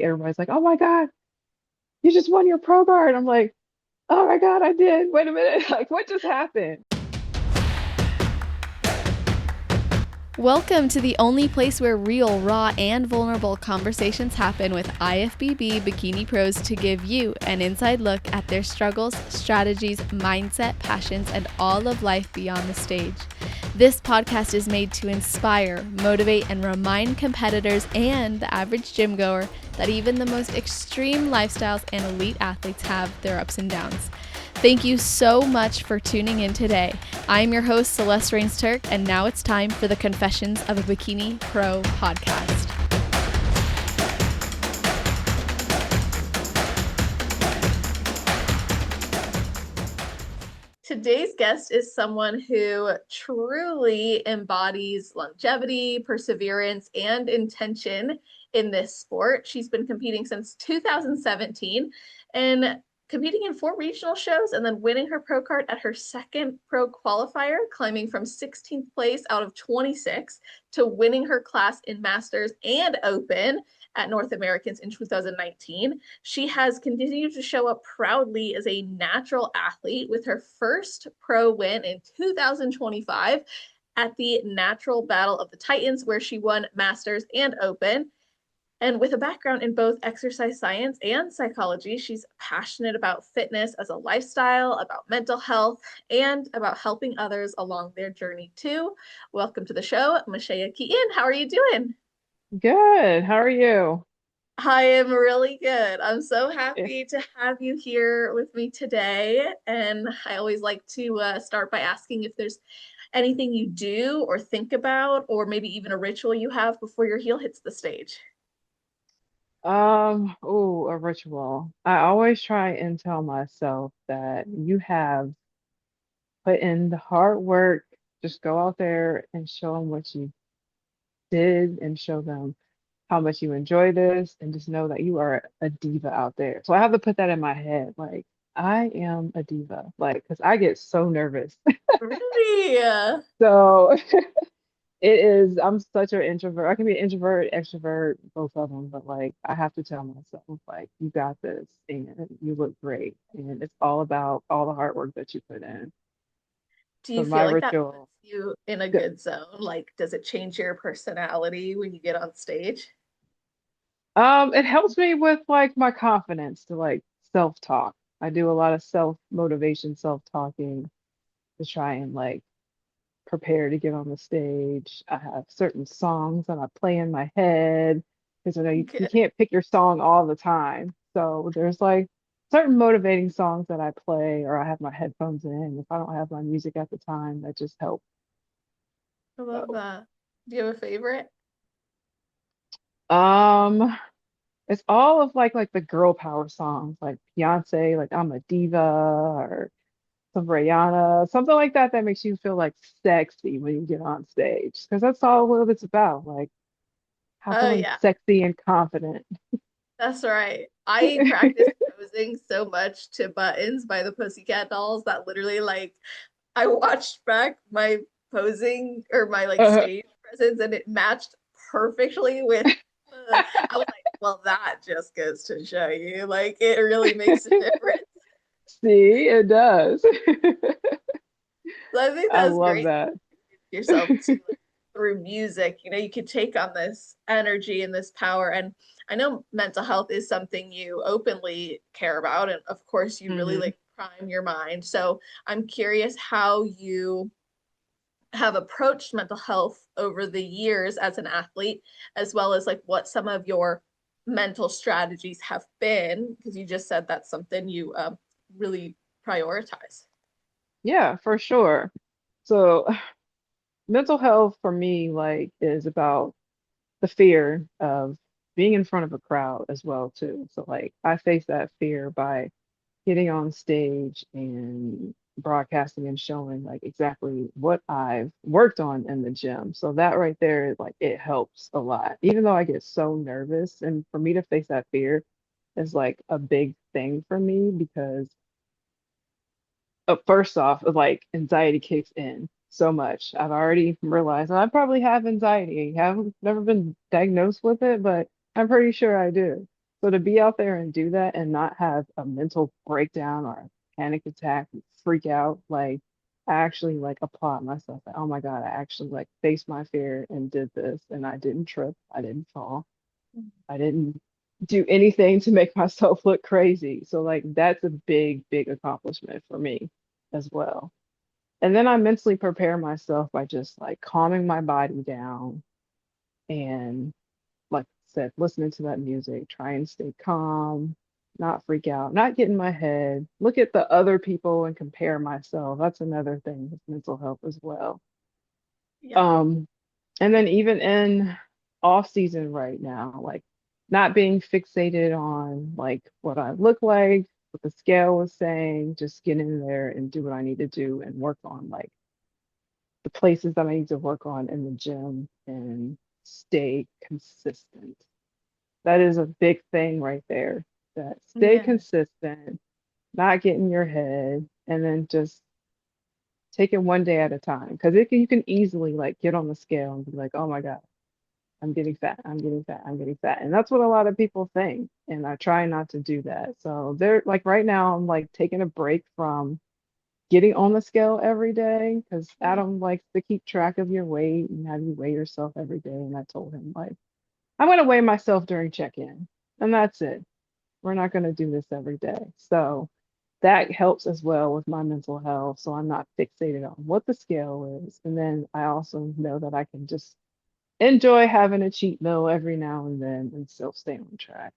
everybody's like, "Oh my God, you just won your pro card." I'm like, "Oh my God, I did. Wait a minute. Like, what just happened?" Welcome to the only place where real, raw, and vulnerable conversations happen with IFBB Bikini Pros to give you an inside look at their struggles, strategies, mindset, passions, and all of life beyond the stage. This podcast is made to inspire, motivate, and remind competitors and the average gym goer that even the most extreme lifestyles and elite athletes have their ups and downs. Thank you so much for tuning in today. I'm your host, Celeste Rains Turk, and now it's time for the Confessions of a Bikini Pro podcast. Today's guest is someone who truly embodies longevity, perseverance, and intention in this sport. She's been competing since 2017 and competing in 4 regional shows and then winning her pro card at her second pro qualifier, climbing from 16th place out of 26 to winning her class in Masters and Open at North Americans in 2019. She has continued to show up proudly as a natural athlete with her first pro win in 2025 at the Natural Battle of the Titans, where she won Masters and Open. And with a background in both exercise science and psychology, she's passionate about fitness as a lifestyle, about mental health, and about helping others along their journey too. Welcome to the show, Meshaya Keaton. How are you doing? Good. How are you? I am really good. I'm so Yeah. happy to have you here with me today. And I always like to start by asking if there's anything you do or think about, or maybe even a ritual you have before your heel hits the stage. A ritual. I always try and tell myself that you have put in the hard work. Just go out there and show them what you did and show them how much you enjoy this and just know that you are a diva out there. So I have to put that in my head. Like, I am a diva. Like, because I get so nervous. Really? So it is, I'm such an introvert. I can be an introvert, extrovert, both of them, but like I have to tell myself, like, you got this and you look great. And it's all about all the hard work that you put in. Do So you my feel like that puts ritual, you in a g- good zone? Like, does it change your personality when you get on stage? it helps me with like my confidence to like self-talk. I do a lot of self-motivation, self-talking to try and like prepare to get on the stage. I have certain songs that I play in my head because I know you Good. can't pick your song all the time. So there's like certain motivating songs that I play or I have my headphones in. If I don't have my music at the time, that just helps. I love So, that. Do you have a favorite? um, it's all of like the girl power songs, like Beyonce, like I'm a Diva or some Rihanna, something like that that makes you feel like sexy when you get on stage. Because that's all what it's about. Like Oh, feeling yeah. sexy and confident. That's right. I practice posing so much to Buttons by the Pussycat Dolls that literally like I watched back my posing or my like Uh, stage presence and it matched perfectly with I was like, well, that just goes to show you. Like it really makes a difference. See, it does. So I think I that's love great that. yourself too, like through music. You know, you could take on this energy and this power. And I know mental health is something you openly care about. And of course, you really Hmm. like prime your mind. So I'm curious how you have approached mental health over the years as an athlete, as well as like what some of your mental strategies have been, because you just said that's something you really prioritize. Yeah, for sure. So mental health for me, like, is about the fear of being in front of a crowd as well, too. So like I face that fear by getting on stage and broadcasting and showing like exactly what I've worked on in the gym. So that right there, like it helps a lot. Even though I get so nervous, and for me to face that fear is like a big thing for me because first off, like anxiety kicks in so much. I've already realized I probably have anxiety. I haven't never been diagnosed with it, but I'm pretty sure I do. So to be out there and do that and not have a mental breakdown or a panic attack, and freak out, like I actually like applaud myself. Like, oh my God, I actually like faced my fear and did this and I didn't trip, I didn't fall, I didn't do anything to make myself look crazy. So like that's a big, big accomplishment for me as well. And then I mentally prepare myself by just like calming my body down and like I said, listening to that music, try and stay calm, not freak out, not get in my head, look at the other people and compare myself. That's another thing with mental health as well. Yeah. Um, and then even in off season right now, like not being fixated on like what I look like, what the scale was saying, just get in there and do what I need to do and work on like the places that I need to work on in the gym and stay consistent. That is a big thing right there. That stay Yeah. consistent, not get in your head, and then just take it one day at a time. Because you can easily like get on the scale and be like, oh my God, I'm getting fat, I'm getting fat, I'm getting fat. And that's what a lot of people think. And I try not to do that. So they're like right now, I'm like taking a break from getting on the scale every day because Mm. Adam likes to keep track of your weight and have you weigh yourself every day. And I told him, like, I'm going to weigh myself during check-in, and that's it. We're not going to do this every day. So that helps as well with my mental health. So I'm not fixated on what the scale is. And then I also know that I can just enjoy having a cheat meal every now and then and still stay on track.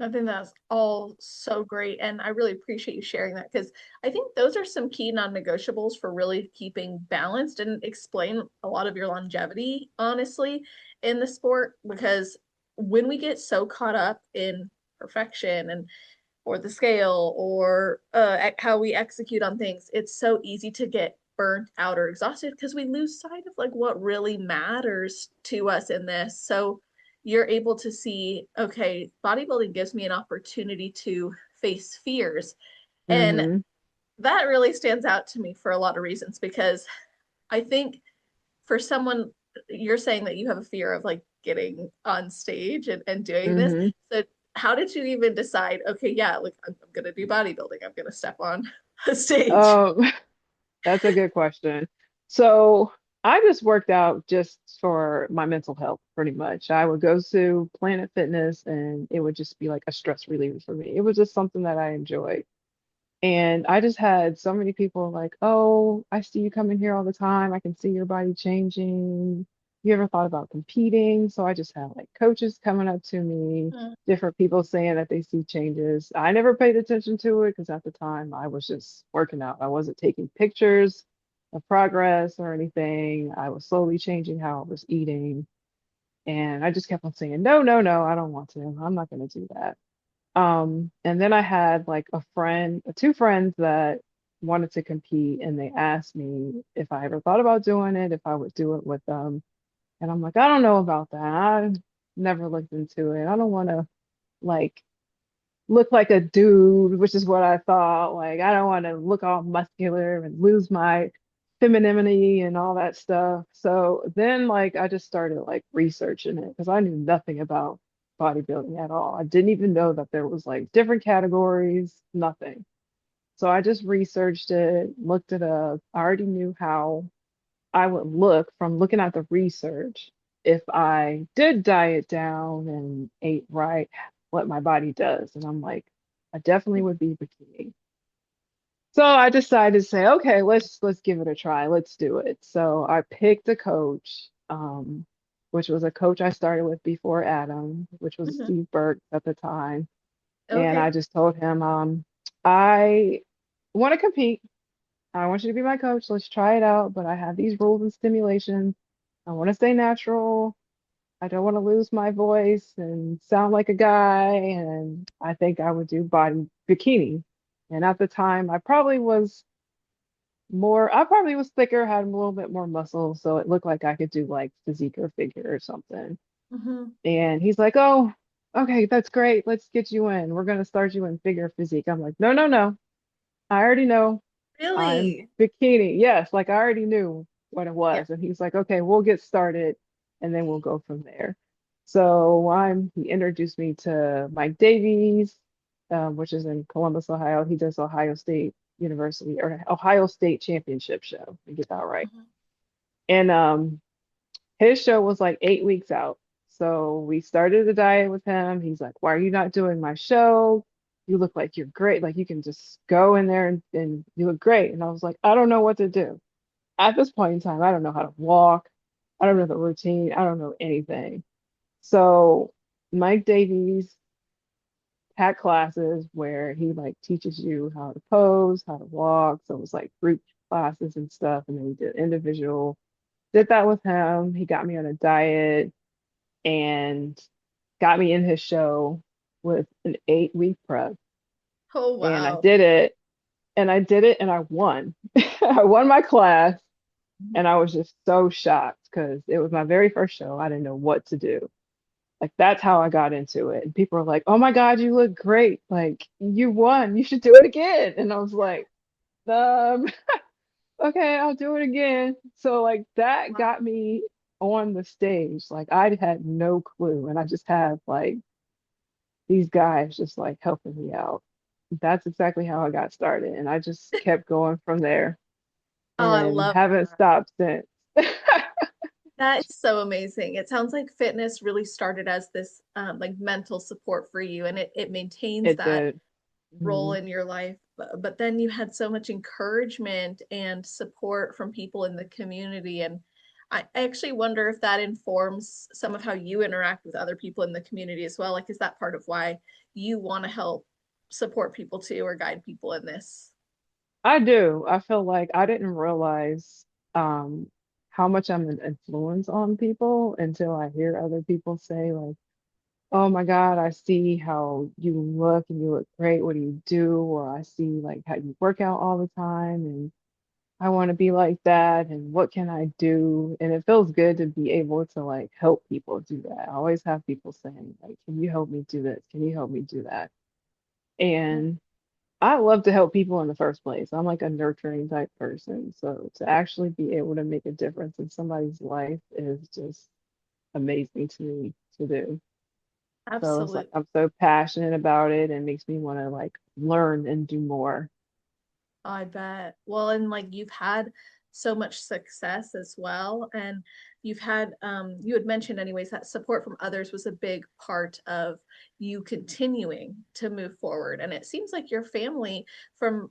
I think that's all so great. And I really appreciate you sharing that because I think those are some key non-negotiables for really keeping balanced and explain a lot of your longevity, honestly, in the sport. Because when we get so caught up in perfection and or the scale or how we execute on things, it's so easy to get burnt out or exhausted because we lose sight of like what really matters to us in this. So you're able to see, okay, bodybuilding gives me an opportunity to face fears. And Mm-hmm. that really stands out to me for a lot of reasons because I think for someone, you're saying that you have a fear of like getting on stage and doing this. Mm-hmm. So how did you even decide, okay, yeah, like I'm gonna do bodybuilding, I'm gonna step on a stage? Um, that's a good question. So I just worked out just for my mental health, pretty much. I would go to Planet Fitness and it would just be like a stress reliever for me. It was just something that I enjoyed. And I just had so many people like, oh, I see you coming here all the time. I can see your body changing. You ever thought about competing? So I just had like coaches coming up to me, Mm. different people saying that they see changes. I never paid attention to it because at the time I was just working out. I wasn't taking pictures of progress or anything. I was slowly changing how I was eating. And I just kept on saying, no, no, no, I don't want to. I'm not going to do that. And then I had like a friend, two friends that wanted to compete, and they asked me if I ever thought about doing it, if I would do it with them. And I'm like, I don't know about that. I never looked into it. I don't want to like look like a dude, which is what I thought. Like, I don't want to look all muscular and lose my femininity and all that stuff. So then, like, I just started like researching it because I knew nothing about bodybuilding at all. I didn't even know that there was like different categories, nothing. So I just researched it, looked it up. I already knew how I would look from looking at the research if I did diet down and ate right, what my body does. And I'm like, I definitely would be bikini. So I decided to say, okay, let's give it a try. Let's do it. So I picked a coach, which was a coach I started with before Adam, which was Mhm. Steve Burke at the time. And I Okay. just told him, I want to compete. I want you to be my coach. Let's try it out. But I have these rules and stimulations. I want to stay natural. I don't want to lose my voice and sound like a guy. And I think I would do body bikini. And at the time, I probably was thicker, had a little bit more muscle. So it looked like I could do like physique or figure or something. Hmm. And he's like, oh, okay, that's great. Let's get you in. We're going to start you in figure physique. I'm like, no, no, no. I already know. I'm Really? bikini. Yes, like I already knew what it Yeah. was. And he's like, okay, we'll get started and then we'll go from there. So he introduced me to Mike Davies, which is in Columbus, Ohio. He does Ohio State University or Ohio State Championship show. Let me get that right. Mhm. And his show was like 8 weeks out. So we started the diet with him. He's like, "Why are you not doing my show? You look like you're great. Like you can just go in there and you look great." And I was like, "I don't know what to do." At this point in time, I don't know how to walk. I don't know the routine. I don't know anything. So Mike Davies had classes where he like teaches you how to pose, how to walk. So it was like group classes and stuff. And then we did individual. Did that with him. He got me on a diet and got me in his show with an 8 week prep. Oh, And I wow. did it and I did it and I won. I won my class and I was just so shocked because it was my very first show. I didn't know what to do. Like that's how I got into it. And people were like, "Oh my God, you look great. Like you won. You should do it again." And I was like, um, okay, I'll do it again. So like that Wow. got me on the stage. Like I had no clue. And I just had like these guys just like helping me out. That's exactly how I got started. And I just kept going from there Oh, I and love haven't that. stopped since. That is so amazing. It sounds like fitness really started as this like mental support for you, and it maintains It that did. role Mhm. in your life. But then you had so much encouragement and support from people in the community. And I actually wonder if that informs some of how you interact with other people in the community as well. Like, is that part of why you want to help support people too or guide people in this? I do. I feel like I didn't realize um, how much I'm an influence on people until I hear other people say, like, "Oh my God, I see how you look and you look great. What do you do?" Or I see like how you work out all the time and I want to be like that. And what can I do? And it feels good to be able to like help people do that. I always have people saying, like, "Can you help me do this? Can you help me do that?" And I love to help people in the first place. I'm like a nurturing type person. So to actually be able to make a difference in somebody's life is just amazing to me to do. So it's like Absolutely. I'm so passionate about it and makes me want to like learn and do more. I bet. Well, and like you've had so much success as well. And you've had, you had mentioned, anyways, that support from others was a big part of you continuing to move forward. And it seems like your family, from,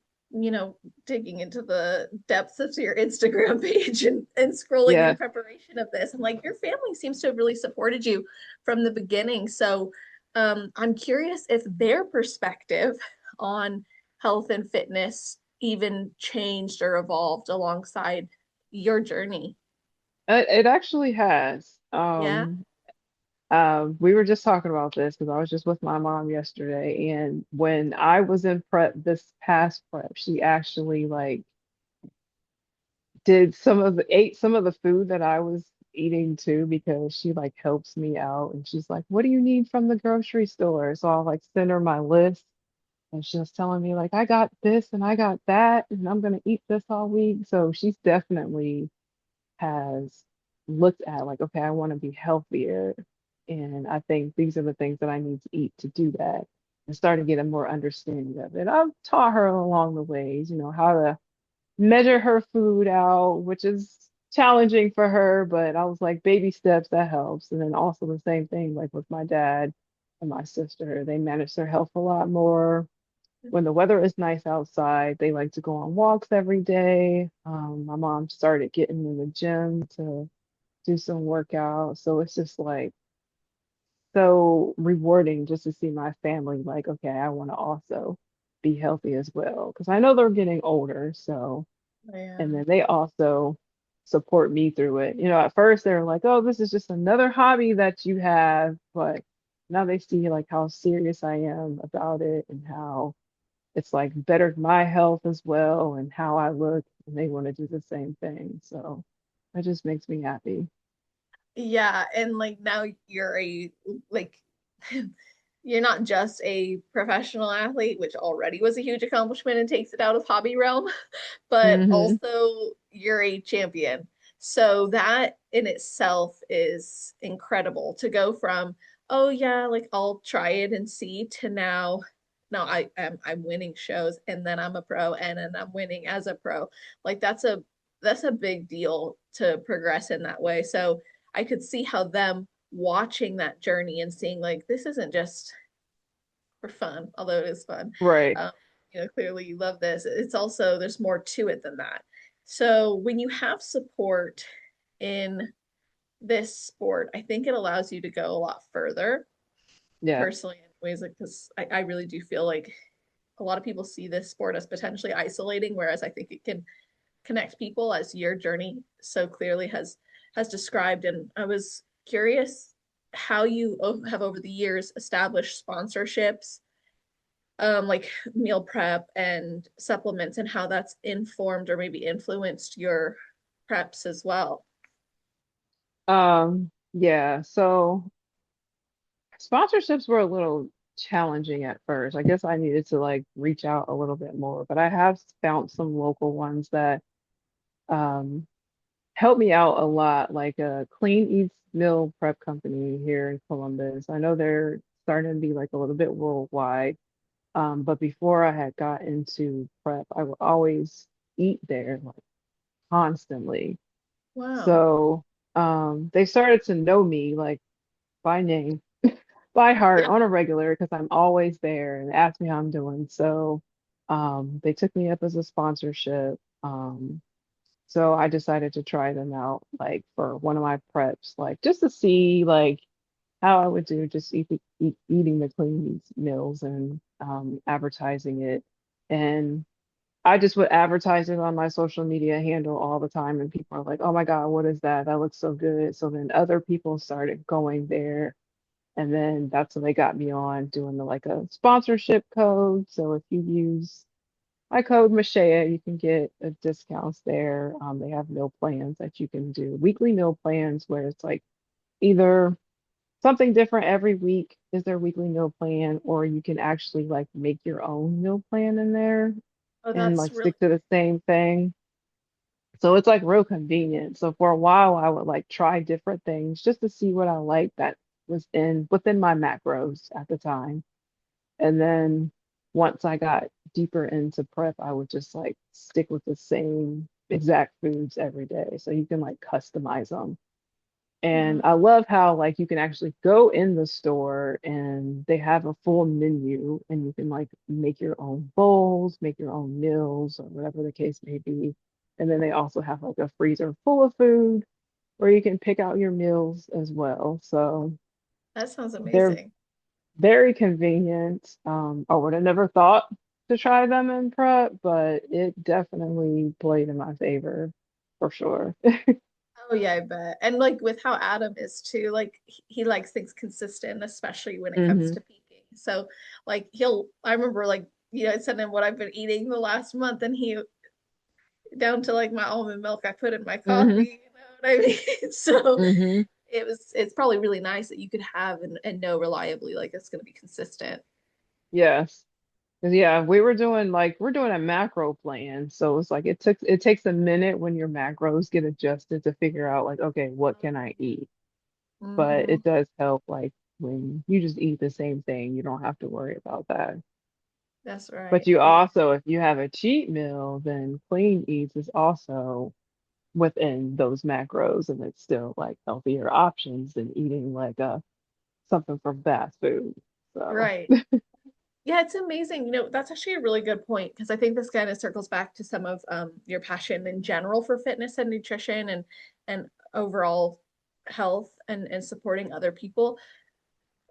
digging into the depths of your Instagram page and scrolling in Yeah. preparation of this, and like your family seems to have really supported you from the beginning. So I'm curious if their perspective on health and fitness even changed or evolved alongside your journey. It actually has. Yeah. We were just talking about this because I was just with my mom yesterday, and when I was in prep this past prep, she actually like did ate some of the food that I was eating too because she like helps me out and she's like, "What do you need from the grocery store?" So I'll like send her my list and she's telling me like, "I got this and I got that and I'm gonna eat this all week." So she's definitely has looked at like, okay, I want to be healthier and I think these are the things that I need to eat to do that and started getting more understanding of it. I've taught her along the ways, how to measure her food out, which is challenging for her, but I was like, baby steps, that helps. And then also the same thing, like with my dad and my sister, they manage their health a lot more. When the weather is nice outside, they like to go on walks every day. My mom started getting in the gym to do some workout. So it's just like so rewarding just to see my family like, okay, I want to also be healthy as well. Because I know they're getting older. So and Yeah. then they also support me through it. At first they were like, "Oh, this is just another hobby that you have," but now they see like how serious I am about it and how it's like bettered my health as well and how I look, and they want to do the same thing. So that just makes me happy. Yeah, and like now you're like you're not just a professional athlete, which already was a huge accomplishment and takes it out of hobby realm, but Hmm. also you're a champion. So that in itself is incredible to go from, oh yeah, like I'll try it and see to now, no, I'm winning shows and then I'm a pro and then I'm winning as a pro. Like that's a big deal to progress in that way. So I could see how them watching that journey and seeing like this isn't just for fun, although it is fun. Right. Um, clearly you love this. It's also there's more to it than that. So when you have support in this sport, I think it allows you to go a lot further Yeah. personally in ways like because I really do feel like a lot of people see this sport as potentially isolating, whereas I think it can connect people as your journey so clearly has described. And I was curious how you have over the years established sponsorships, like meal prep and supplements, and how that's informed or maybe influenced your preps as well. Yeah. So sponsorships were a little challenging at first. I guess I needed to like reach out a little bit more, but I have found some local ones that um help me out a lot, like a Clean Eats Meal Prep Company here in Columbus. I know they're starting to be like a little bit worldwide. But before I had got into prep, I would always eat there like constantly. Wow. So they started to know me like by name, by heart Yeah. on a regular because I'm always there and ask me how I'm doing. So they took me up as a sponsorship. So I decided to try them out like for one of my preps, like just to see like how I would do just eating the clean meals and advertising it. And I just would advertise it on my social media handle all the time, and people are like, "Oh my God, what is that? That looks so good." So then other people started going there, and then that's when they got me on doing the like a sponsorship code. So if you use my code Meshaya, you can get a discounts there. They have meal plans that you can do, weekly meal plans where it's like either something different every week is their weekly meal plan, or you can actually like make your own meal plan in there Oh, and that's like really stick to the same thing. So it's like real convenient. So for a while I would like try different things just to see what I like that was in within my macros at the time. And then once I got deeper into prep, I would just like stick with the same exact foods every day. So you can like customize them. And wow. I love how like you can actually go in the store and they have a full menu and you can like make your own bowls, make your own meals or whatever the case may be. And then they also have like a freezer full of food where you can pick out your meals as well. So That sounds they're amazing. very convenient. I would have never thought to try them in prep, but it definitely played in my favor for sure. Oh yeah, I bet. And like with how Adam is too, like he likes things consistent, especially when it comes Hmm. to peaking. So like I remember like, I sent him what I've been eating the last month and he down to like my almond milk I put in my Hmm. coffee, you know what I mean? So Hmm. it's probably really nice that you could have and know reliably like it's gonna be consistent. Yes. 'Cause, yeah, we're doing a macro plan. So it's like it takes a minute when your macros get adjusted to figure out like, okay, what can I eat? But Mm-hmm. it does help like when you just eat the same thing, you don't have to worry about that. That's But right. you Yeah. also, if you have a cheat meal, then clean eats is also within those macros and it's still like healthier options than eating like something from fast food. So Right. Yeah, it's amazing. That's actually a really good point because I think this kind of circles back to some of your passion in general for fitness and nutrition and overall health and supporting other people.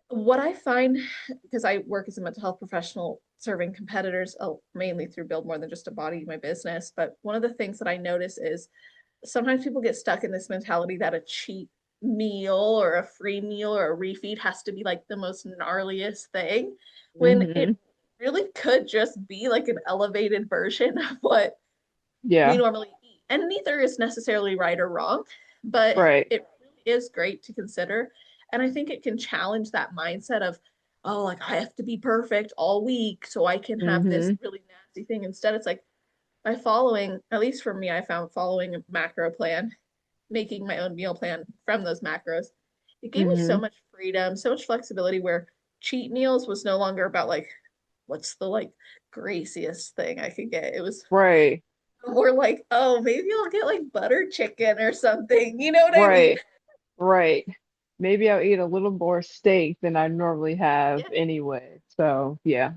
What I find, because I work as a mental health professional serving competitors mainly through Build More Than Just a Body, my business, but one of the things that I notice is sometimes people get stuck in this mentality that a cheap meal or a free meal or a refeed has to be like the most gnarliest thing when it hmm. really could just be like an elevated version of what we Yeah, normally eat. And neither is necessarily right or wrong, but right. it really is great to consider. And I think it can challenge that mindset of, oh, like I have to be perfect all week so I can have this Hmm. really nasty thing. Instead, it's like by following, at least for me, I found following a macro plan making my own meal plan from those macros, it gave me so Hmm. much freedom, so much flexibility where cheat meals was no longer about like what's the like greasiest thing I could get. It was Right, more like, oh, maybe I'll get like butter chicken or something. You know what I mean? right, right. Maybe I'll eat a little more steak than I normally have Yeah. anyway. So yeah,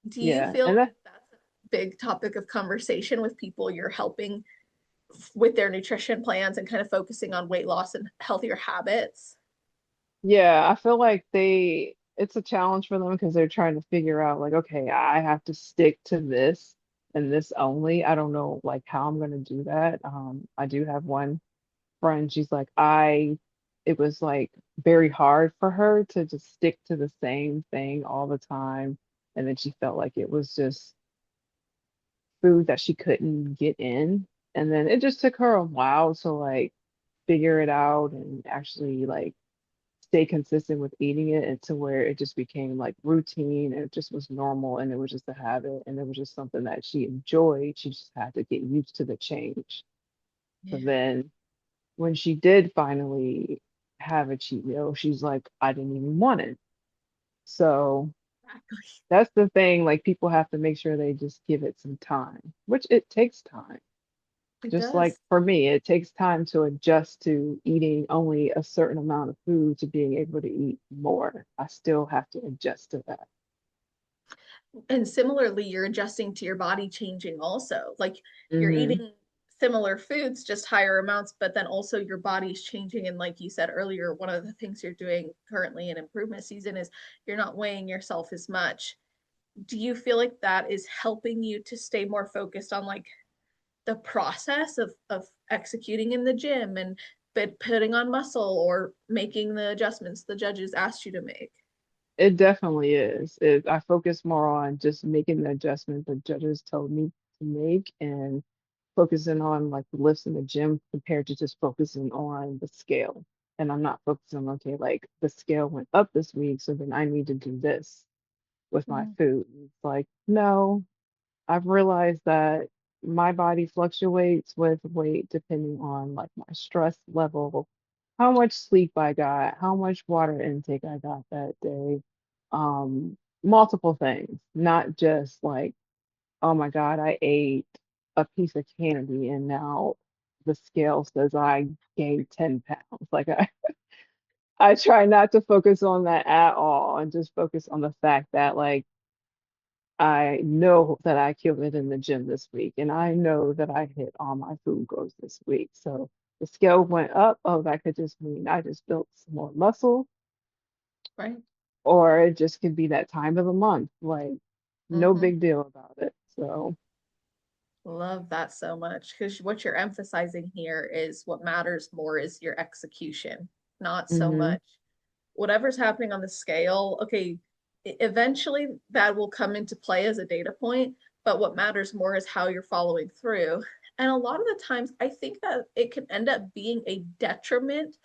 Do you yeah. feel And like that, that's a big topic of conversation with people you're helping with their nutrition plans and kind of focusing on weight loss and healthier habits? yeah, I feel like it's a challenge for them because they're trying to figure out like, okay, I have to stick to this and this only. I don't know like how I'm gonna do that. I do have one friend, she's like, it was like very hard for her to just stick to the same thing all the time. And then she felt like it was just food that she couldn't get in. And then it just took her a while to like figure it out and actually like stay consistent with eating it and to where it just became like routine and it just was normal and it was just a habit and it was just something that she enjoyed. She just had to get used to the change. Yeah, So then when she did finally have a cheat meal, she's like, I didn't even want it. So exactly. that's the thing, like people have to make sure they just give it some time, which it takes time. It Just like does. for me, it takes time to adjust to eating only a certain amount of food to being able to eat more. I still have to adjust to that. And similarly, you're adjusting to your body changing also. Like you're Hmm. eating similar foods, just higher amounts, but then also your body's changing. And like you said earlier, one of the things you're doing currently in improvement season is you're not weighing yourself as much. Do you feel like that is helping you to stay more focused on like the process of executing in the gym and but putting on muscle or making the adjustments the judges asked you to make? It definitely is. I focus more on just making the adjustments the judges told me to make and focusing on like the lifts in the gym compared to just focusing on the scale. And I'm not focusing on, okay, like the scale went up this week, so then I need to do this with my Mhm. food. It's like, no, I've realized that my body fluctuates with weight depending on like my stress level, how much sleep I got, how much water intake I got that day, multiple things, not just like, oh my God, I ate a piece of candy and now the scale says I gained 10 pounds. Like I try not to focus on that at all and just focus on the fact that like I know that I killed it in the gym this week, and I know that I hit all my food goals this week. So the scale went up. Oh, that could just mean I just built some more muscle, Right. or it just could be that time of the month. Like, no Mm-hmm. big deal about it. So, Love that so much because what you're emphasizing here is what matters more is your execution, not so hmm. much whatever's happening on the scale. Okay, eventually that will come into play as a data point, but what matters more is how you're following through. And a lot of the times, I think that it can end up being a detriment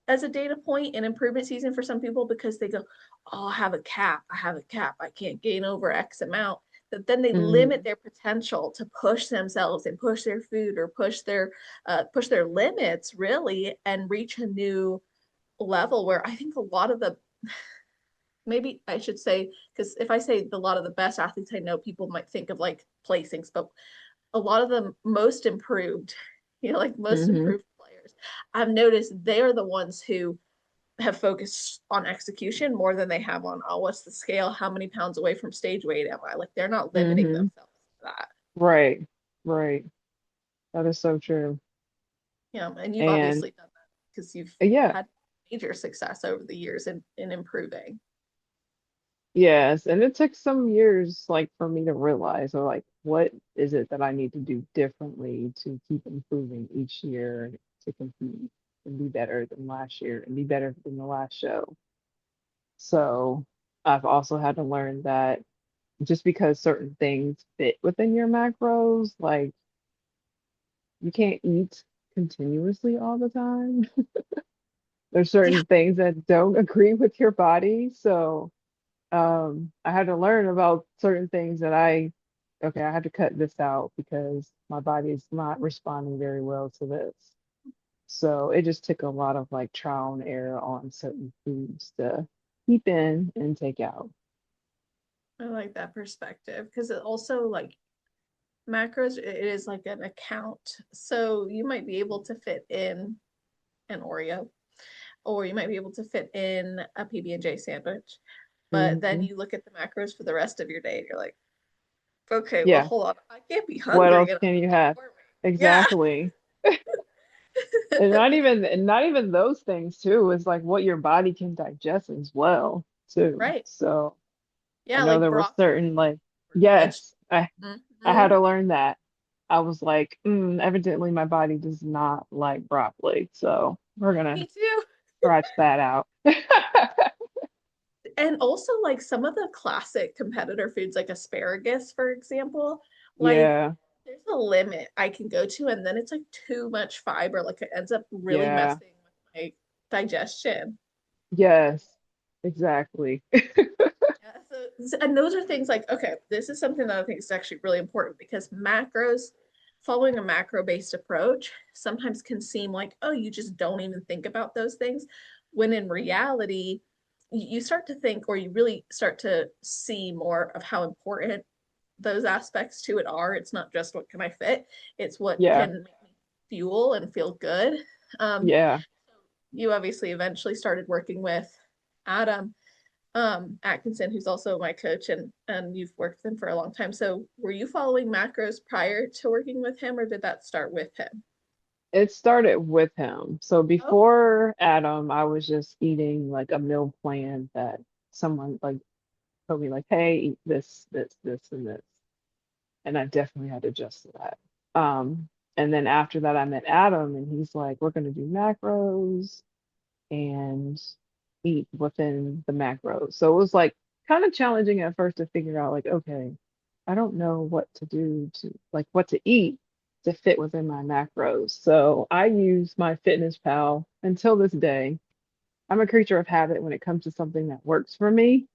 as a data point in improvement season for some people because they go, oh, I have a cap. I have a cap. I can't gain over X amount. That then they limit Hmm. their potential to push themselves and push their food or push their limits really and reach a new level where I think a lot of the maybe I should say because if I say a lot of the best athletes I know, people might think of like placings, but a lot of the most improved, like most Hmm. improved players, I've noticed they're the ones who have focused on execution more than they have on, oh, what's the scale? How many pounds away from stage weight am I? Like they're not limiting Hmm. themselves to that. Right, right. That is so true. And you've And obviously done that because you've yeah, had major success over the years in improving. yes. And it took some years, like, for me to realize, or like, what is it that I need to do differently to keep improving each year to compete and be better than last year and be better than the last show. So I've also had to learn that just because certain things fit within your macros, like, you can't eat continuously all the time. There's Yeah. certain things that don't agree with your body. So I had to learn about certain things that okay, I had to cut this out because my body is not responding very well to this. So it just took a lot of like trial and error on certain foods to keep in and take out. I like that perspective because it also like macros, it is like an account. So you might be able to fit in an Oreo, or you might be able to fit in a PB&J sandwich. But then Hmm. you look at the macros for the rest of your day and you're like, okay, well, Yeah. hold on. I can't be What hungry else and can I'm you not have? performing. Yeah. Exactly. And not even those things too. It's like what your body can digest as well too. Right. So I Yeah, know like there were broccoli certain like or vegetables. yes, I had Hmm. to learn that. I was like, evidently my body does not like broccoli, so we're gonna Me too. scratch that out. And also like some of the classic competitor foods like asparagus, for example, like Yeah, there's a limit I can go to, and then it's like too much fiber. Like it ends up really yeah, messing with my digestion. yes, exactly. Yeah, and those are things like, okay, this is something that I think is actually really important because macros, following a macro-based approach, sometimes can seem like, oh, you just don't even think about those things. When in reality, you start to think, or you really start to see more of how important those aspects to it are. It's not just what can I fit, it's what Yeah, can make me fuel and feel good. Um, yeah. you obviously eventually started working with Adam Atkinson, who's also my coach, and you've worked with him for a long time. So were you following macros prior to working with him, or did that start with him? It started with him. So Okay. before Adam, I was just eating like a meal plan that someone like told me like, hey, eat this, this, this, and this. And I definitely had to adjust to that. And then after that, I met Adam, and he's like, we're going to do macros and eat within the macros. So it was like kind of challenging at first to figure out, like, okay, I don't know what to do to like what to eat to fit within my macros. So I use my Fitness Pal until this day. I'm a creature of habit when it comes to something that works for me.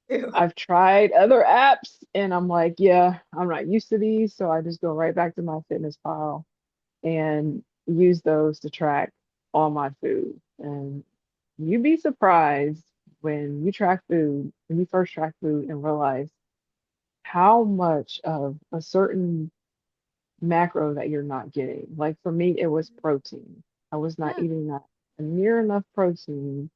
Ew. I've tried other apps and I'm like, yeah, I'm not used to these. So I just go right back to my Fitness Pal and use those to track all my food. And you'd be surprised when you track food, when you first track food and realize how much of a certain macro that you're not getting. Like for me, it was protein. I was not Hmm. eating that near enough protein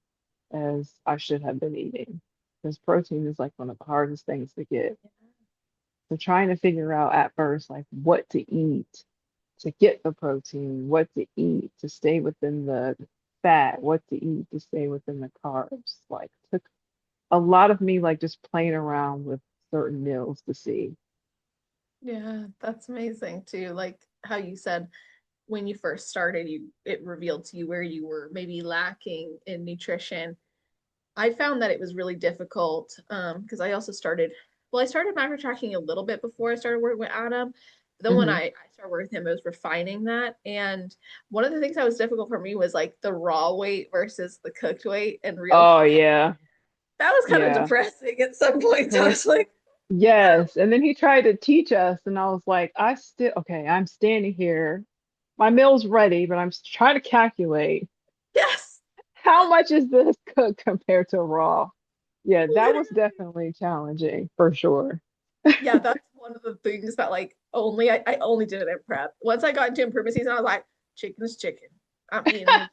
as I should have been eating. Because protein is like one of the hardest things to get. So trying to figure out at first like what to eat to get the protein, what to eat to stay within the fat, what to eat to stay within the carbs. Like took a lot of me like just playing around with certain meals to see. Yeah, that's amazing too. Like how you said when you first started, you it revealed to you where you were maybe lacking in nutrition. I found that it was really difficult because I also started, well, I started macro tracking a little bit before I started working with Adam. Then when Hmm. I started working with him, I was refining that. And one of the things that was difficult for me was like the raw weight versus the cooked weight in real Oh time. yeah, That was kind of yeah. depressing at some points. I Cause was like, yes, and then he tried to teach us, and I was like, I still okay. I'm standing here, my meal's ready, but I'm trying to calculate yes, how much is this cooked compared to raw. Yeah, that was literally. definitely challenging for sure. Yeah, that's one of the things that like only I only did it in prep. Once I got into improvement season, I was like, chicken is chicken. I'm eating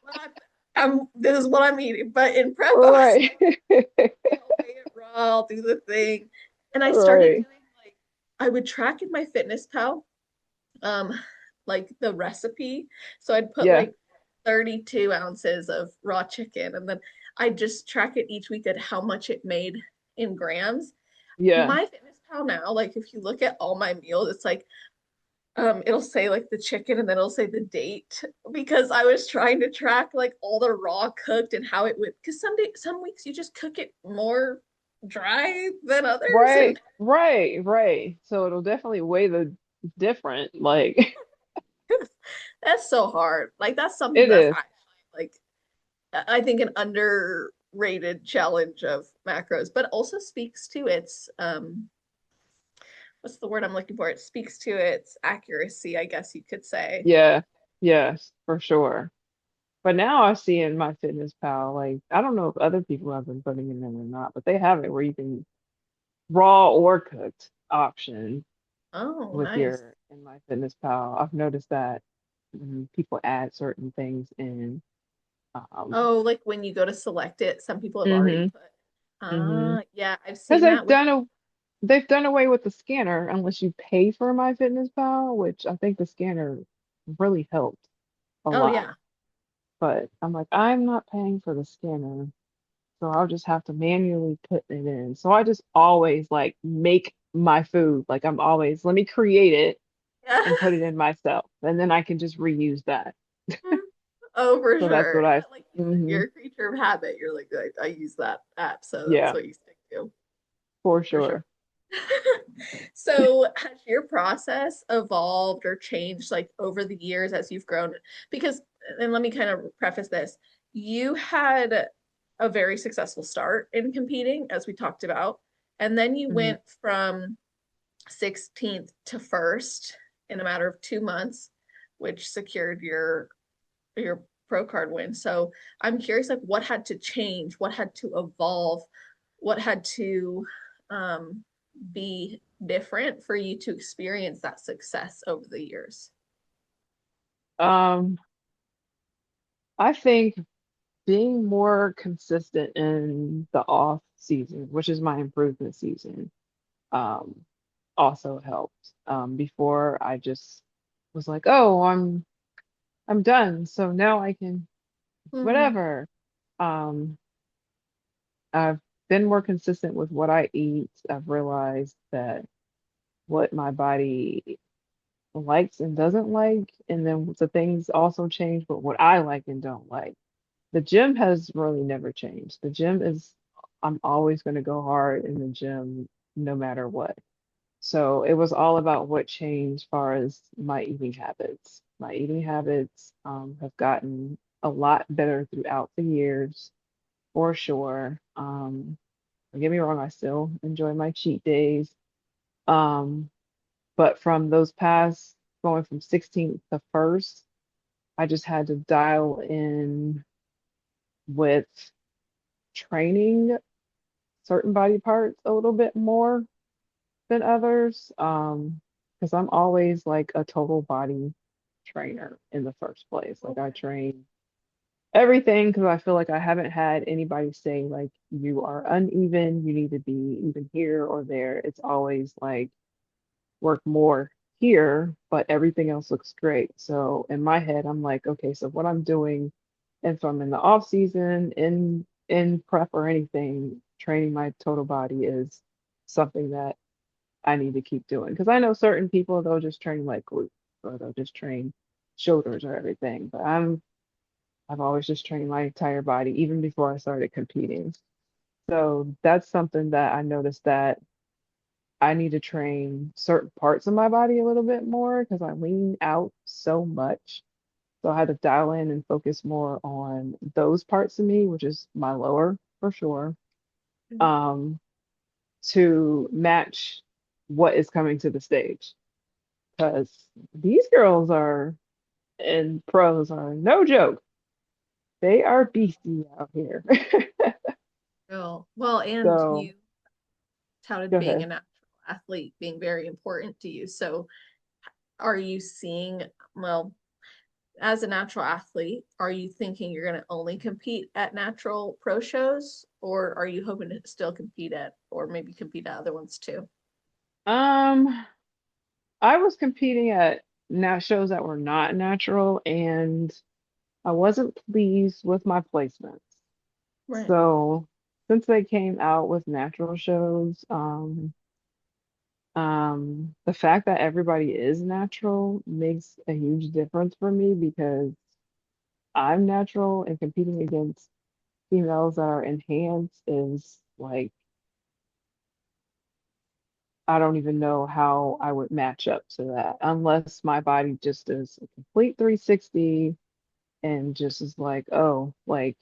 what I'm this is what I'm eating. But in prep, I was Right. like, okay, I'll weigh it raw, I'll do the thing. And I started Right. doing like I would track in my fitness pal, um, like the recipe. So I'd put Yeah. like 32 ounces of raw chicken and then I'd just track it each week at how much it made in grams. Yeah. My fitness pal now, like if you look at all my meals, it's like it'll say like the chicken and then it'll say the date because I was trying to track like all the raw cooked and how it would because some weeks you just cook it more dry than others Right. and Right. Right. So it'll definitely weigh the different. Like that's so hard. Like that's something it that's is. actually like I think an underrated challenge of macros, but also speaks to its what's the word I'm looking for? It speaks to its accuracy, I guess you could say. Yeah. Yes, for sure. But now I see in my fitness pal, like I don't know if other people have been putting it in or not, but they have it where you can raw or cooked option Oh, with nice. your in my fitness pal. I've noticed that when people add certain things in. Um, Oh, like when you go to select it, some people have already hmm put. hmm Yeah, I've Because seen that with. they've done away with the scanner unless you pay for my fitness pal, which I think the scanner really helped a Oh, lot. yeah. But I'm like, I'm not paying for the scanner. So I'll just have to manually put it in. So I just always like make my food. Like I'm always, let me create it Yeah. and put it in myself. And then I can just reuse that. Oh, for So that's sure. what Yeah, I, like you said, hmm you're a creature of habit. You're like, I use that app, so that's yeah, what you stick to, for for sure. sure. So, has your process evolved or changed like over the years as you've grown? Because, and let me kind of preface this, you had a very successful start in competing, as we talked about, and then you hmm went from 16th to first in a matter of 2 months, which secured your pro card win. So I'm curious, like, what had to change, what had to evolve, what had to um, be different for you to experience that success over the years. Um, I think being more consistent in the off season, which is my improvement season, um, also helped. Before I just was like, oh, I'm done. So now I can Mm-hmm. whatever. Um, I've been more consistent with what I eat. I've realized that what my body likes and doesn't like, and then the things also change, but what I like and don't like. The gym has really never changed. The gym is, I'm always going to go hard in the gym no matter what. So it was all about what changed as far as my eating habits. My eating habits have gotten a lot better throughout the years, for sure. Don't get me wrong, I still enjoy my cheat days. Um, but from those past, going from 16th to first, I just had to dial in with training certain body parts a little bit more than others. Because I'm always like a total body trainer in the first place. Like I Okay. train everything because I feel like I haven't had anybody say like you are uneven, you need to be even here or there. It's always like work more here, but everything else looks great. So in my head, I'm like, okay, so what I'm doing, if I'm in the off season, in prep or anything, training my total body is something that I need to keep doing. Because I know certain people they'll just train like glutes or they'll just train shoulders or everything. But I've always just trained my entire body, even before I started competing. So that's something that I noticed that I need to train certain parts of my body a little bit more because I lean out so much. So I had to dial in and focus more on those parts of me, which is my lower for sure, um, to match what is coming to the stage. Because these girls are and pros are no joke. They are beastie out here. Well, well, and So you touted go being ahead. a natural athlete being very important to you. So, are you seeing, well, as a natural athlete, are you thinking you're going to only compete at natural pro shows, or are you hoping to still compete at, or maybe compete at other ones too? Um, I was competing at now shows that were not natural, and I wasn't pleased with my placements. Right. So since they came out with natural shows, the fact that everybody is natural makes a huge difference for me because I'm natural and competing against females that are enhanced is like I don't even know how I would match up to that unless my body just does a complete 360 and just is like, oh, like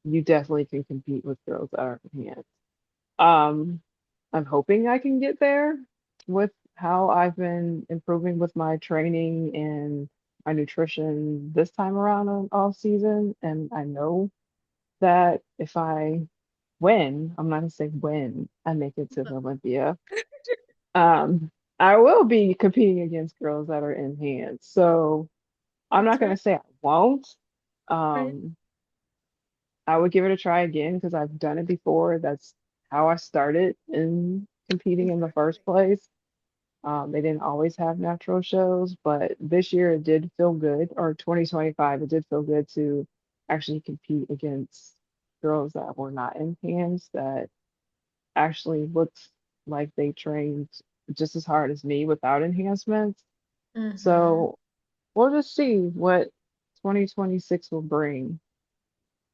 you definitely can compete with girls that are enhanced. Um, I'm hoping I can get there with how I've been improving with my training and my nutrition this time around on off season, and I know that if I win, I'm not gonna say when I make it to the Olympia, um, I will be competing against girls that are in hands. So I'm not That's gonna right. say I won't. Right. Um, I would give it a try again because I've done it before. That's how I started in competing in the first Exactly. place. They didn't always have natural shows, but this year it did feel good, or 2025, it did feel good to actually compete against girls that were not in hands that actually looked like they trained just as hard as me without enhancements. Mm-hmm. So we'll just see what 2026 will bring.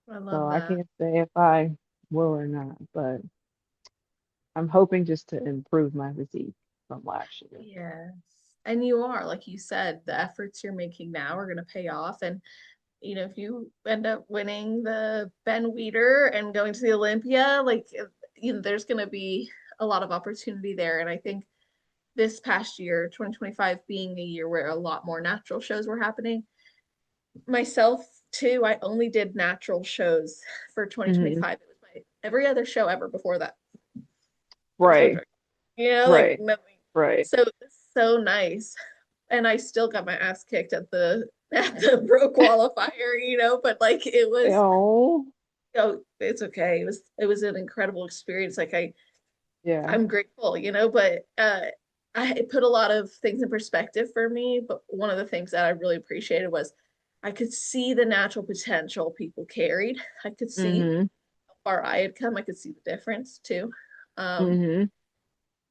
I So love I that. can't say if I will or not, but I'm hoping just to improve my physique from last year. Yes. And you are, like you said, the efforts you're making now are going to pay off. And, if you end up winning the Ben Weeder and going to the Olympia, like, there's going to be a lot of opportunity there. And I think this past year, 2025 being a year where a lot more natural shows were happening, myself too, I only did natural shows for Hmm. 2025. It was my every other show ever before that. There was no Right, drug. Like right, nothing. right. So so nice. And I still got my ass kicked at the pro qualifier, but like it was Oh, it's okay. It was an incredible experience. Like yeah. I'm grateful, but it put a lot of things in perspective for me. But one of the things that I really appreciated was I could see the natural potential people carried. I could see Hmm. how far I had come. I could see the difference too. Um, Hmm.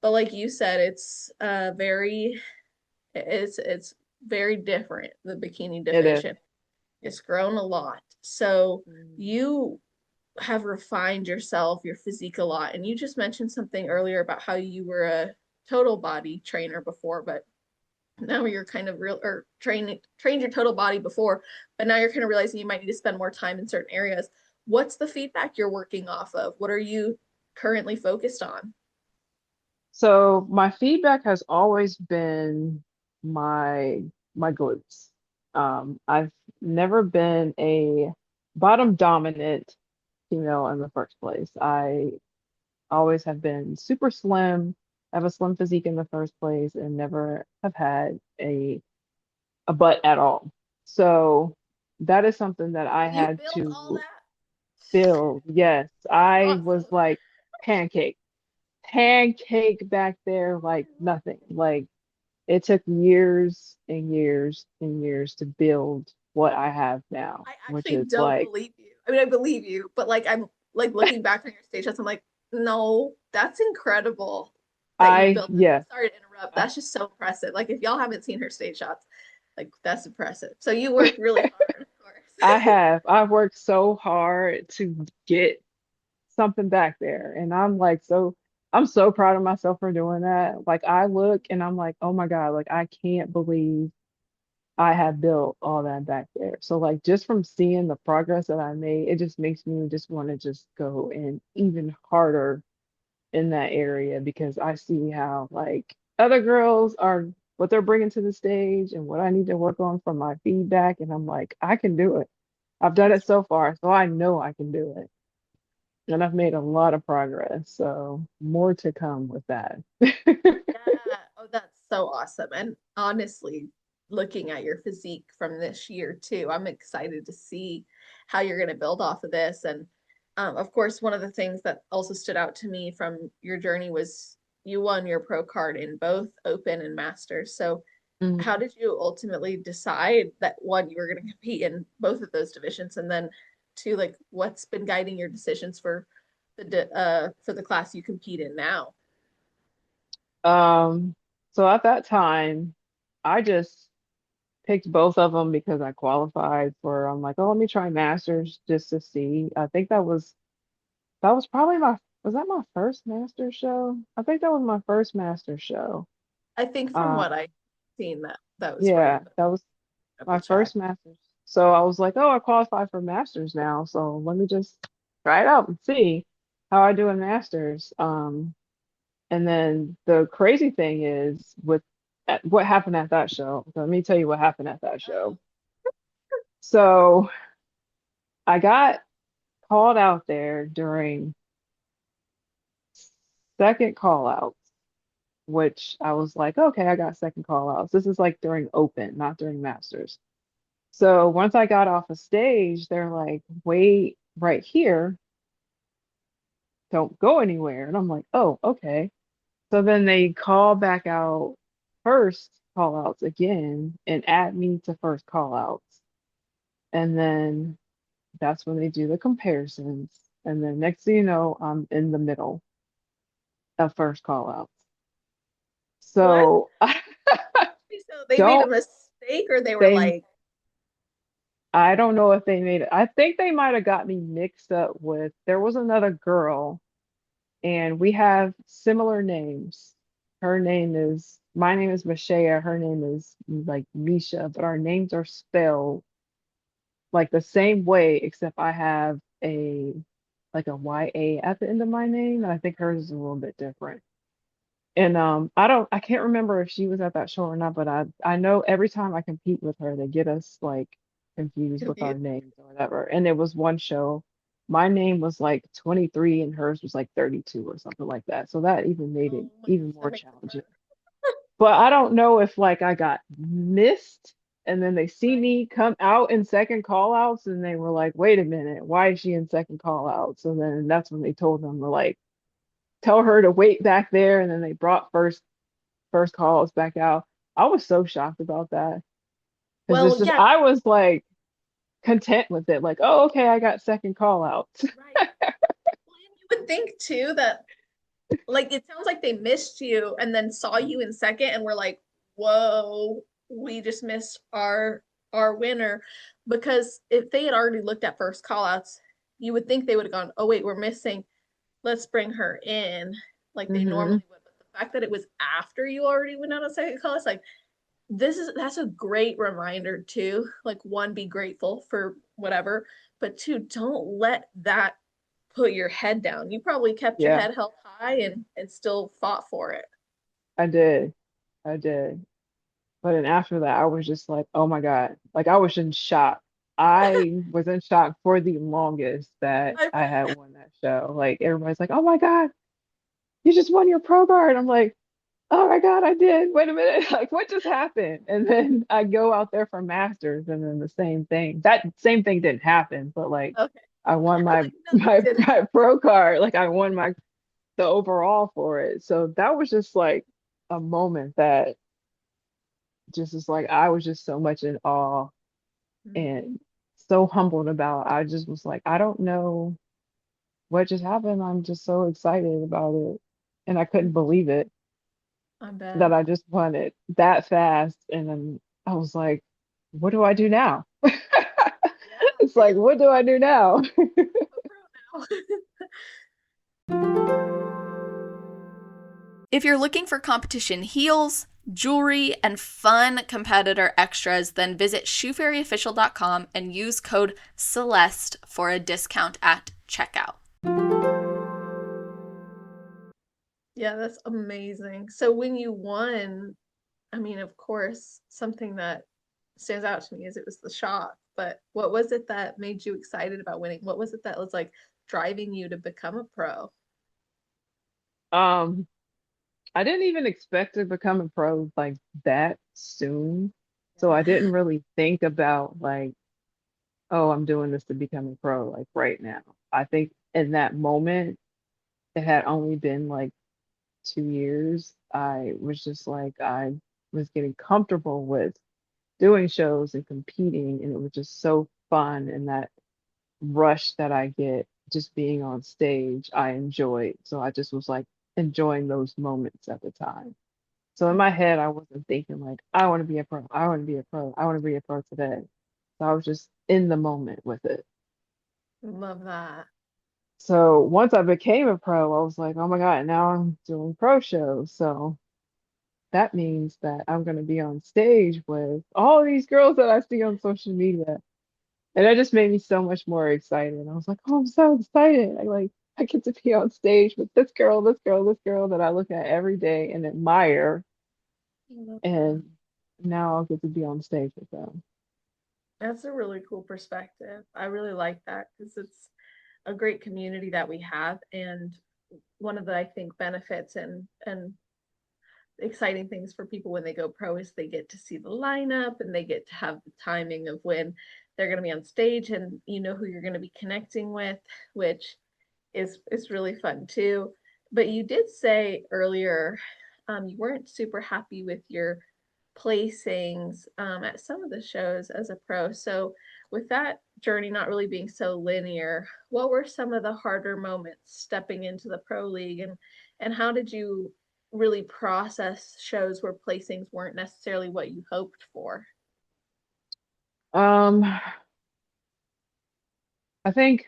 but like you said, it's very different. The bikini It is. division. It's grown a lot. So Mhm. you have refined yourself, your physique a lot. And you just mentioned something earlier about how you were a total body trainer before, but now you're kind of real or trained your total body before, but now you're kind of realizing you might need to spend more time in certain areas. What's the feedback you're working off of? What are you currently focused on? So my feedback has always been my my glutes. I've never been a bottom dominant female in the first place. I always have been super slim, have a slim physique in the first place, and never have had a butt at all. So that is something that I You had built all to that? build. Yes, That's I was awesome. like pancake, pancake back there like nothing. Like it took years and years and years to build what I have now, I which actually is don't like believe you. I mean, I believe you, but like I'm like looking back on your stage shots, I'm like, no, that's incredible that you built that. yeah, Sorry to interrupt. That's just so impressive. Like if y'all haven't seen her stage shots, like that's impressive. So you worked really hard, of I course. have. I've worked so hard to get something back there. And I'm so proud of myself for doing that. Like I look and I'm like, oh my God, like I can't believe I have built all that back there. So like just from seeing the progress that I made, it just makes me just want to just go in even harder in that area because I see how like other girls are what they're bringing to the stage and what I need to work on from my feedback. And I'm like, I can do it. I've done it That's so far, so I know I can do it. And I've made a lot of progress. So more to come with that. yeah. Oh, that's so awesome. And honestly, looking at your physique from this year too, I'm excited to see how you're going to build off of this. And of course, one of the things that also stood out to me from your journey was you won your pro card in both Open and Masters. So, how Mhm. did you ultimately decide that one, you were going to compete in both of those divisions, and then two, like what's been guiding your decisions for the class you compete in now? Um, so at that time, I just picked both of them because I qualified for, I'm like, oh, let me try masters just to see. I think that was probably was that my first master show? I think that was my first master show. I think from what Um, I've seen that was right, yeah, but that was double my check. first masters. So I was like, oh, I qualified for masters now. So let me just try it out and see how I do in masters. And then the crazy thing is with what happened at that show. Let me tell you what happened at that Oh, show. So I got called out there during second call outs, which I was like, okay, I got second call outs. This is like during open, not during masters. So once I got off a stage, they're like, wait right here, don't go anywhere. And I'm like, oh, okay. So then they call back out first call outs again and add me to first call outs. And then that's when they do the comparisons. And then next thing you know, I'm in the middle of first call outs. what? So So they made a don't mistake, or they were they like, I don't know if they made it. I think they might have got me mixed up with there was another girl and we have similar names. My name is Meshaya, her name is like Misha, but our names are spelled like the same way, except I have a like a YA at the end of my name, and I think hers is a little bit different. And I can't remember if she was at that show or not, but I know every time I compete with her, they get us like confused with our confused. names or whatever. And there was one show, my name was like 23 and hers was like 32 or something like that. So that even made it Oh my even gosh, more that makes it challenging. hard. But I don't know if like I got missed and then they see Right. me come out in second call outs and they were like, wait a minute, why is she in second call outs? So then that's when they told them to like tell her to wait back there and then they brought first calls back out. I was so shocked about that because Well, it's just yeah, I was like content with it, like, oh, okay, I got second call outs. right. Well, and you would think too that like it sounds like they missed you and then saw you in second and were like, "Whoa, we just missed our winner." Because if they had already looked at first callouts, you would think they would have gone, "Oh wait, we're missing. Let's bring her in," like they Hmm. normally would. But the fact that it was after you already went out on second call, it's like that's a great reminder too. Like one, be grateful for whatever, but two, don't let that put your head down. You probably kept your Yeah, head held high and still fought for it. I did. I did. But then after that, I was just like, oh my God. Like I was in shock. I was in shock for the longest that I I had won that show. Like everybody's like, oh my God, you just won your pro card. I'm like, oh my God, I did. Wait a minute. Like what just happened? And then I go out there for masters and then the same thing. That same thing didn't happen, but like okay. I won I was my like, no, that my, did happen. my pro card. Like I won my the overall for it. So that was just like a moment that just is like I was just so much in awe and so humbled about. I just was like, I don't know what just happened. I'm just so excited about it. And I couldn't believe it I that bet. I just won it that fast. And then I was like, what do I do now? Yeah, It's like, what do I do now? I'm a pro now. If you're looking for competition heels, jewelry, and fun competitor extras, then visit shoefairyofficial.com and use code CELESTE for a discount at checkout. Yeah, that's amazing. So when you won, I mean, of course, something that stands out to me is it was the shock. But what was it that made you excited about winning? What was it that was like driving you to become a pro? Um, I didn't even expect to become a pro like that soon. So I Yeah. didn't really think about like, oh, I'm doing this to become a pro like right now. I think in that moment, it had only been like 2 years. I was just like, I was getting comfortable with doing shows and competing, and it was just so fun. And that rush that I get just being on stage, I enjoyed. So I just was like enjoying those moments at the time. So in my Mhm. head, I wasn't thinking like, I want to be a pro, I want to be a pro, I want to be a pro today. So I was just in the moment with it. Love that. So once I became a pro, I was like, oh my God, now I'm doing pro shows. So that means that I'm going to be on stage with all these girls that I see on social media. And that just made me so much more excited. I was like, oh, I'm so excited. I get to be on stage with this girl, this girl, this girl that I look at every day and admire. I love that. and now I'll get to be on stage with them. That's a really cool perspective. I really like that because it's a great community that we have, and one of the I think benefits and exciting things for people when they go pro is they get to see the lineup and they get to have the timing of when they're going to be on stage, and you know who you're going to be connecting with, which is really fun too. But you did say earlier you weren't super happy with your placings at some of the shows as a pro. So with that journey not really being so linear, what were some of the harder moments stepping into the pro league, and how did you really process shows where placings weren't necessarily what you hoped for? Um, I think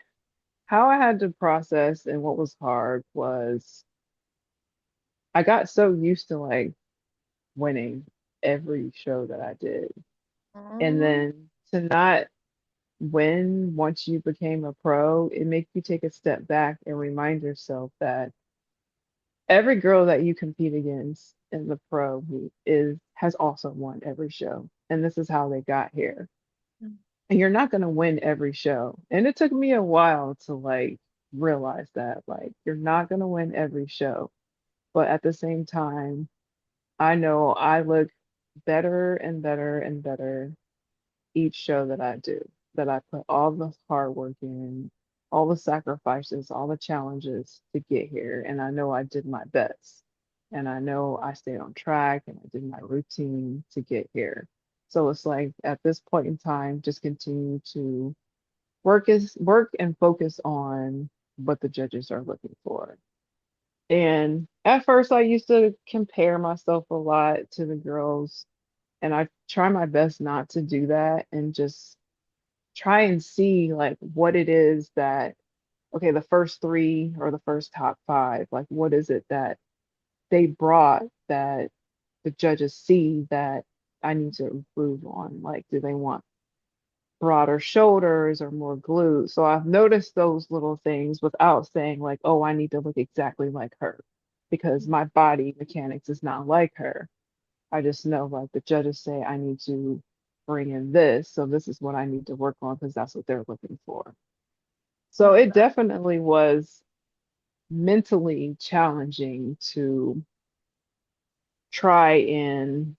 how I had to process and what was hard was I got so used to like winning every show that I did. And Mm, then to not win once you became a pro, it makes you take a step back and remind yourself that every girl that you compete against in the pro meet is has also won every show. And this is how they got here. And you're not going to win every show. And it took me a while to like realize that like you're not going to win every show. But at the same time, I know I look better and better and better each show that I do, that I put all the hard work in, all the sacrifices, all the challenges to get here. And I know I did my best. And I know I stayed on track and I did my routine to get here. So it's like at this point in time, just continue to work and focus on what the judges are looking for. And at first I used to compare myself a lot to the girls, and I try my best not to do that and just try and see like what it is that, okay, the first three or the first top five, like what is it that they brought that the judges see that I need to improve on? Like, do they want broader shoulders or more glutes? So I've noticed those little things without saying like, oh, I need to look exactly like her because my body mechanics is not like her. I just know like the judges say I need to bring in this, so this is what I need to work on because that's what they're looking for. So love it that. definitely was mentally challenging to try and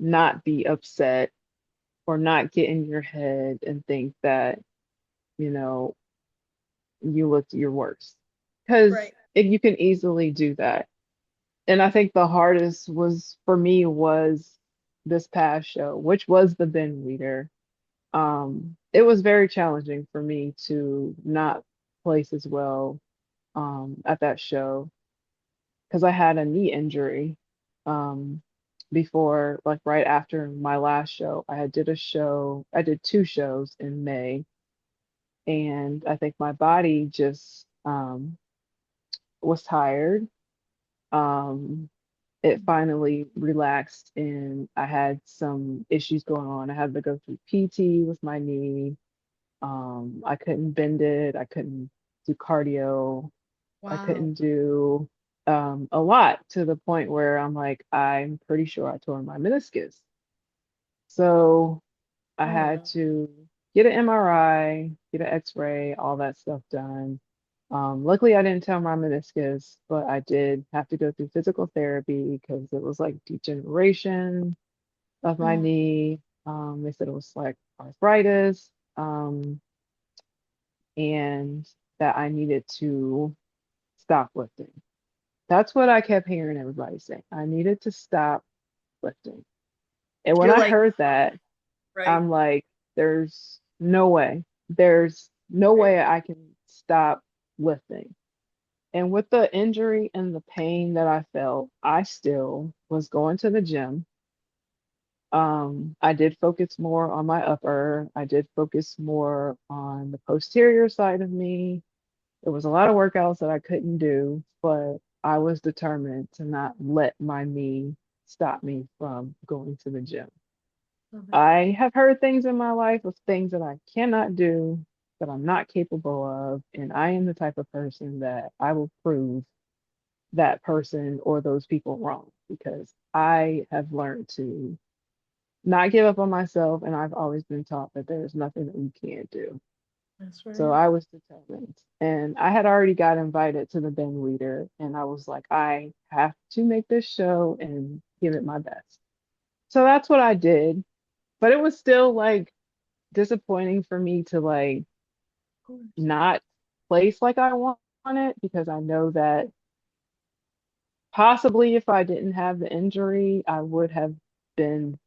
not be upset or not get in your head and think that, you know, you looked your worst. Because Right. you can easily do that. And I think the hardest was for me was this past show, which was the bin leader. It was very challenging for me to not place as well at that show because I had a knee injury um, before, like right after my last show. I did two shows in May, and I think my body just was tired. Um, it finally relaxed, and I had some issues going on. I had to go through PT with my knee. I couldn't bend it. I couldn't do cardio. I Wow. couldn't do a lot to the point where I'm like, I'm pretty sure I tore my meniscus. So I had Oh, to get an MRI, get an X-ray, all that stuff done. Luckily, I didn't tear my meniscus, but I did have to go through physical therapy because it was like degeneration of my mm, knee. They said it was like arthritis. And that I needed to stop lifting. That's what I kept hearing everybody say. I needed to stop lifting. And when you're I like, heard that, right, I'm like, there's no way. There's no right. way I can stop lifting. And with the injury and the pain that I felt, I still was going to the gym. I did focus more on my upper. I did focus more on the posterior side of me. There was a lot of workouts that I couldn't do, but I was determined to not let my knee stop me from going to the gym. Love it. I have heard things in my life of things that I cannot do, that I'm not capable of, and I am the type of person that I will prove that person or those people wrong because I have learned to not give up on myself, and I've always been taught that there's nothing that you can't do. That's So right. I was determined. And I had already got invited to the Ben Reader, and I was like, I have to make this show and give it my best. So that's what I did. But it was still like disappointing for me to like Of course. not place like I wanted because I know that possibly if I didn't have the injury, I would have been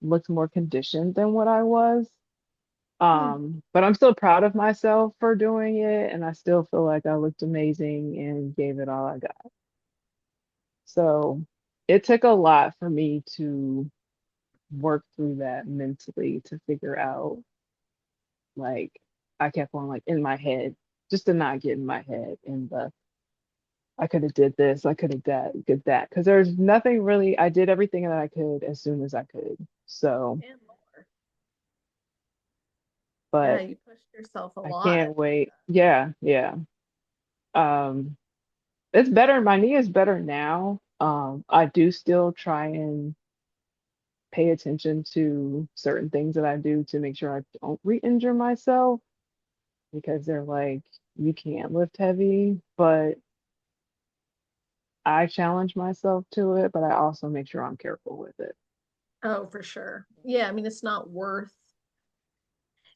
looked more conditioned than what I was. Hmm. But I'm still proud of myself for doing it, and I still feel like I looked amazing and gave it all I got. So it took a lot for me to work through that mentally to figure out, like, I kept on like in my head, just to not get in my head and the I could have did this, I could have did that, because there's nothing really. I did everything that I could as soon as I could. So, And more. Yeah, but you pushed yourself a I lot. can't wait. Yeah, yeah. Um, It's better. My knee is better now. I do still try and pay attention to certain things that I do to make sure I don't re-injure myself because they're like, you can't lift heavy, but I challenge myself to it, but I also make sure I'm careful with it. Oh, for sure. Yeah, I mean, it's not worth,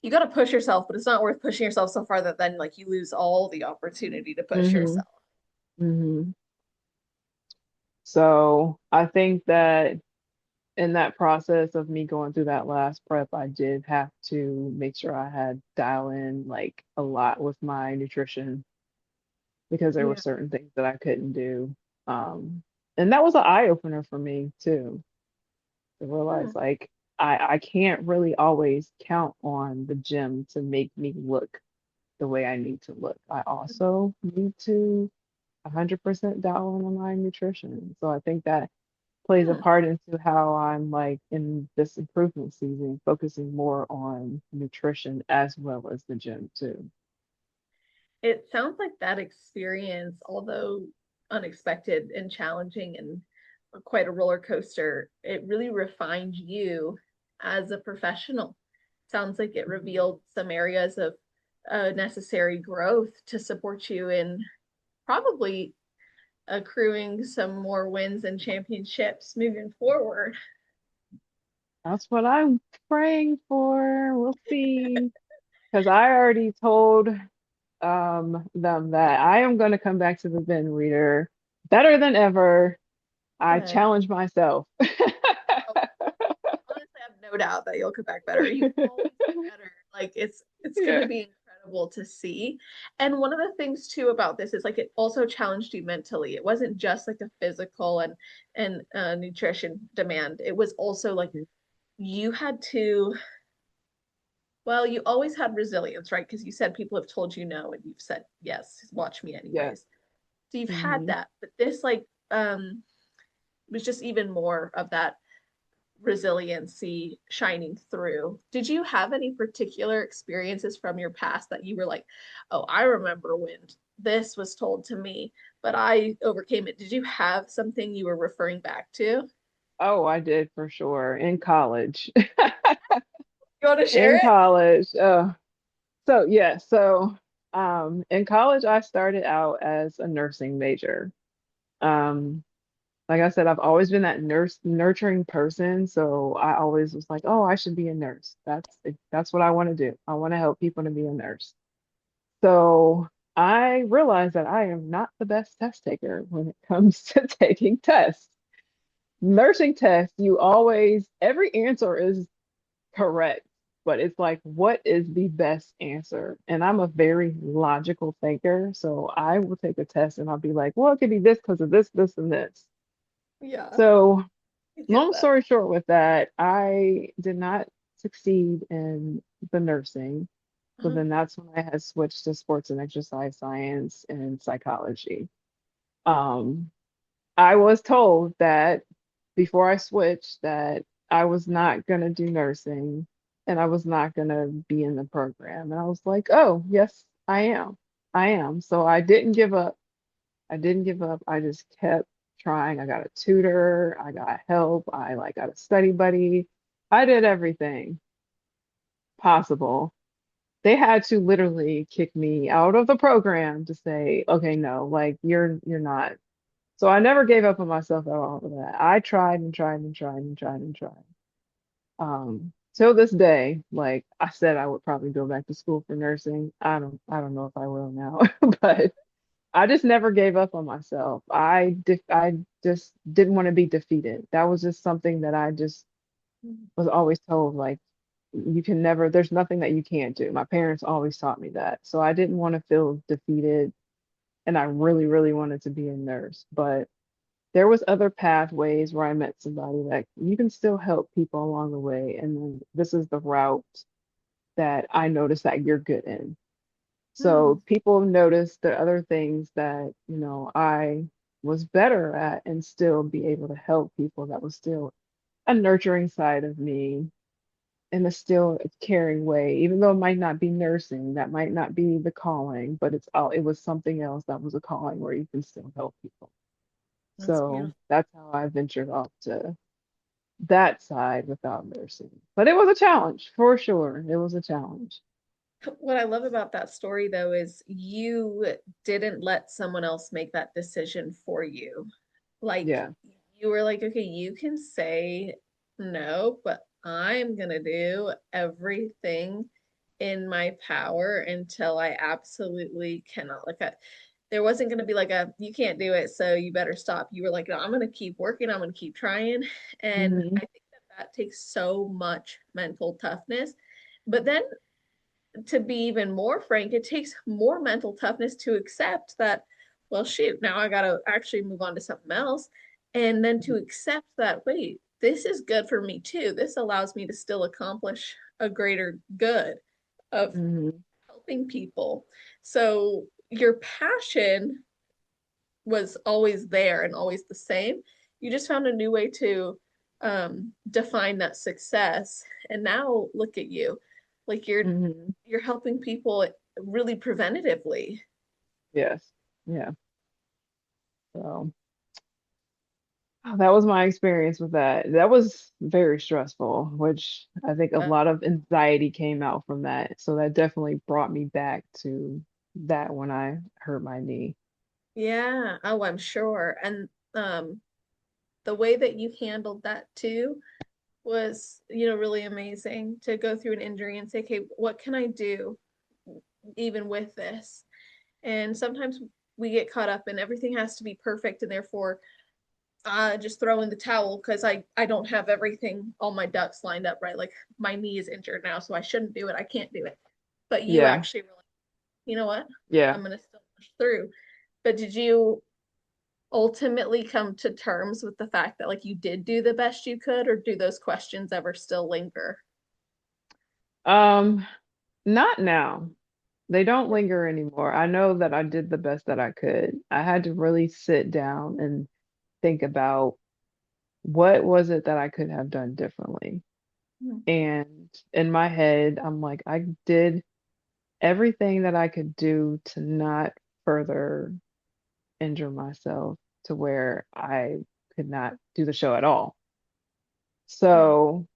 you got to push yourself, but it's not worth pushing yourself so far that then like you lose all the opportunity to push hmm yourself. hmm So I think that in that process of me going through that last prep, I did have to make sure I had dial in like a lot with my nutrition because there were Yeah. certain things that I couldn't do. Um, and that was an eye opener for me too, to Hmm. realize like I can't really always count on the gym to make me look the way I need to look. I also need to 100% dial in on my nutrition. So I think that plays a Yeah. part into how I'm like in this improvement season, focusing more on nutrition as well as the gym too. It sounds like that experience, although unexpected and challenging and quite a roller coaster, it really refined you as a professional. Sounds like it Mhm. revealed some areas of necessary growth to support you in probably accruing some more wins and championships moving forward. That's what I'm praying for. We'll see. Because I already told them that I am going to come back to the bin reader better than ever. I Good. challenge myself. Oh, honestly, I have no doubt that you'll come back better. You always get better. Like it's gonna Yeah. be incredible to see. And one of the things too about this is like it also challenged you mentally. It wasn't just like a physical and nutrition demand. It was also like you had to, well, you always had resilience, right? Because you said people have told you no and you've said yes, watch me Yes. anyways. So you've had hmm that, but this like was just even more of that resiliency shining through. Did you have any particular experiences from your past that you were like, oh, I remember when this was told to me, but I overcame it? Did you have something you were referring back to? Oh, I did for sure in college. You want to share In it? college. So yeah, so in college I started out as a nursing major. Um Like I said, I've always been that nurturing person. So I always was like, oh, I should be a nurse. That's what I want to do. I want to help people to be a nurse. So I realized that I am not the best test taker when it comes to taking tests. Nursing tests, you always, every answer is correct, but it's like, what is the best answer? And I'm a very logical thinker. So I will take a test and I'll be like, well, it could be this because of this, this, and this. Yeah, So I get long that. story short with that, I did not succeed in the nursing. So Uh-huh. then that's when I had switched to sports and exercise science and psychology. Um, I was told that before I switched that I was not going to do nursing and I was not going to be in the program. And I was like, oh, yes, I am. I am. So I didn't give up. I didn't give up. I just kept trying. I got a tutor, I got help, I like got a study buddy. I did everything possible. They had to literally kick me out of the program to say, okay, no, like you're not. So I never gave up on myself at all for that. I tried and tried and tried and tried and tried. Till this day, like I said, I would probably go back to school for nursing. I don't know if I will now, but I just never gave up on myself. I just didn't want to be defeated. That was just something that I just was always told, like, you can never, there's nothing that you can't do. My parents always taught me that. So I didn't want to feel defeated, and I really, really wanted to be a nurse. But there was other pathways where I met somebody that you can still help people along the way. And then this is the route that I noticed that you're good in. Hmm. So people noticed the other things that, I was better at and still be able to help people. That was still a nurturing side of me in a still caring way, even though it might not be nursing, that might not be the calling, but it was something else that was a calling where you can still help people. That's So beautiful. that's how I ventured off to that side without nursing. But it was a challenge for sure. It was a challenge. What I love about that story, though, is you didn't let someone else make that decision for you. Like, Yeah. you were like, okay, you can say no, but I'm gonna do everything in my power until I absolutely cannot. There wasn't gonna be like you can't do it, so you better stop. You were like, no, I'm gonna keep working, I'm gonna keep trying. And Hmm. I think that takes so much mental toughness. But then, to be even more frank, it takes more mental toughness to accept that, well, shoot, now I got to actually move on to something else. And then to accept that, wait, this is good for me too. This allows me to still accomplish a greater good of Hmm. helping people. So your passion was always there and always the same. You just found a new way to define that success. And now look at you, like Hmm. you're helping people really preventatively. Yes. Yeah. So that was my experience with that. That was very stressful, which I think a Uh, lot of anxiety came out from that. So that definitely brought me back to that when I hurt my knee. yeah. Oh, I'm sure. And um, the way that you handled that too was, really amazing to go through an injury and say, okay, what can I do even with this? And sometimes we get caught up and everything has to be perfect, and therefore just throw in the towel because I don't have everything, all my ducks lined up right. Like my knee is injured now, so I shouldn't do it. I can't do it. But you Yeah. actually were like, you know what? Yeah. I'm gonna still push through. But did you ultimately come to terms with the fact that like you did do the best you could, or do those questions ever still linger? Um, Not now. They don't linger anymore. I know that I did the best that I could. I had to really sit down and think about what was it that I could have done differently. Hmm. And in my head, I'm like, I did everything that I could do to not further injure myself to where I could not do the show at all. Yeah. So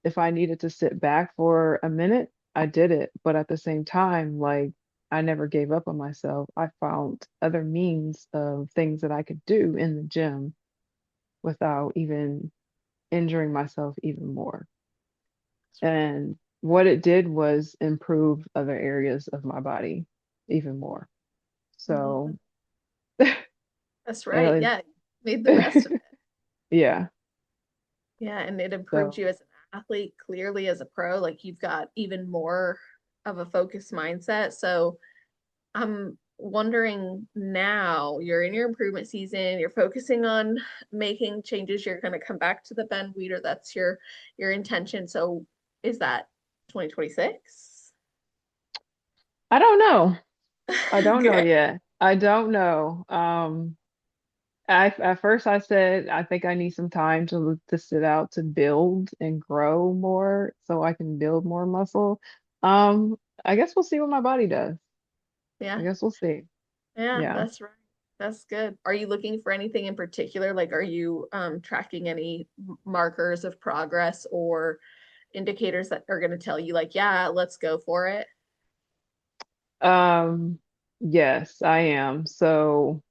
if I needed to sit back for a minute, I did it. But at the same time, like I never gave up on myself. I found other means of things that I could do in the gym without even injuring myself even more. And what it did was improve other areas of my body even more. Yeah, So, that's right. and Yeah. Made the best of it. yeah. Yeah, and it improved So, you as an athlete, clearly as a pro. Like you've got even more of a focused mindset. So I'm wondering, now you're in your improvement season, you're focusing on making changes, you're going to come back to the bend weeder. That's your intention. So is that 2026? I don't know. I don't know Okay. yet. I don't know. At first I said I think I need some time to sit out to build and grow more so I can build more muscle. I guess we'll see what my body does. I Yeah. guess we'll see. Yeah, Yeah. that's right. That's good. Are you looking for anything in particular? Like, are you tracking any markers of progress or indicators that are going to tell you, like, yeah, let's go for it? Um, yes, I am. So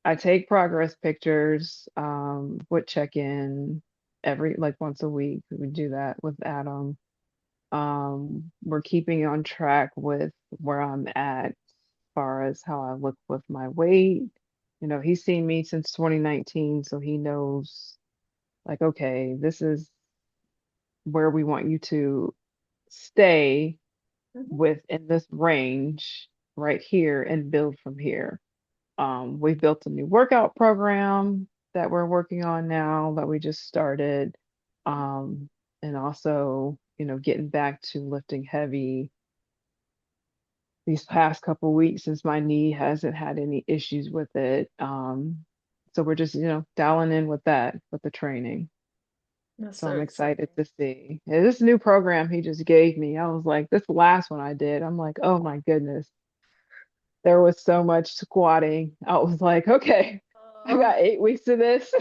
I take progress pictures, would check in every like once a week. We do that with Adam. We're keeping on track with where I'm at as far as how I look with my weight. You know, he's seen me since 2019, so he knows like, okay, this is where we want you to stay Mhm. within this range right here and build from here. We've built a new workout program that we're working on now that we just started. Um, and also, you know, getting back to lifting heavy these past couple weeks since my knee hasn't had any issues with it. So we're just, you know, dialing in with that, with the training. That's So so I'm excited exciting. to see. Yeah, this new program he just gave me, I was like, this last one I did, I'm like, oh my goodness, there was so much squatting. I was like, okay, I Uh, got 8 weeks of this.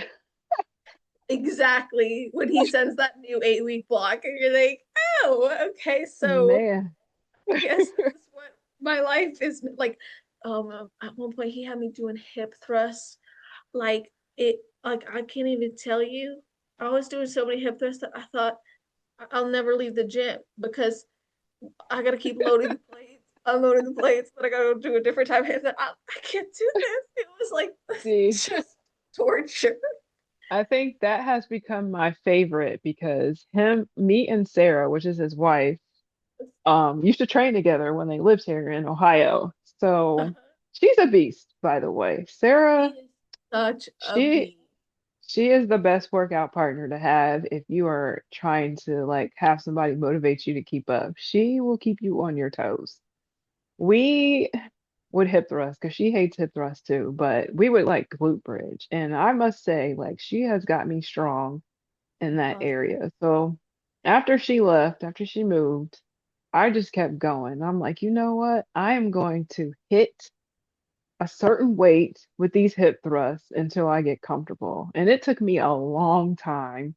exactly. When he sends that new 8 week block, and you're like, oh, okay, so Man. I guess this is what my life is like. At one point he had me doing hip thrusts. Like like I can't even tell you. I was doing so many hip thrusts that I thought I'll never leave the gym because I gotta keep loading the plates, unloading the plates, but I gotta go do a different type of hip. I can't do this. It was like See, just torture. I think that has become my favorite because me and Sarah, which is his wife, used to train together when they lived here in Ohio. So she's a beast, by the way. He Sarah, is such a she bee. she is the best workout partner to have if you are trying to like have somebody motivate you to keep up. She will keep you on your toes. We would hip thrust because she hates hip thrust too, but we would like glute bridge. And I must say, like, she has got me strong in that Oh, area. So after she left, after she moved, I just kept going. I'm like, you know what? I am going to hit a certain weight with these hip thrusts until I get comfortable. And it took me a long time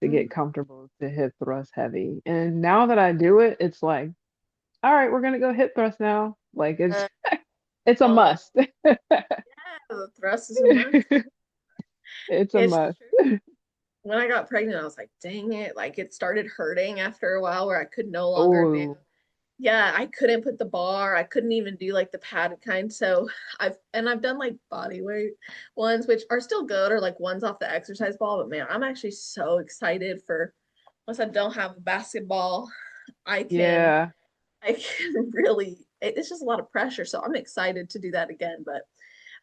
to get mhm. comfortable to hip thrust heavy. And now that I do it, it's like, all right, we're gonna go hip thrust now. Like Uh, it's a oh, must. yeah, the thrust is a must. It's a It's must. true. When I got pregnant, I was like, dang it. Like it started hurting after a while where I could no longer do. Oh, Yeah, I couldn't put the bar. I couldn't even do like the padded kind. So I've done like body weight ones, which are still good, or like ones off the exercise ball. But man, I'm actually so excited for once I don't have a basketball, I can yeah. I can really it's just a lot of pressure. So I'm excited to do that again. But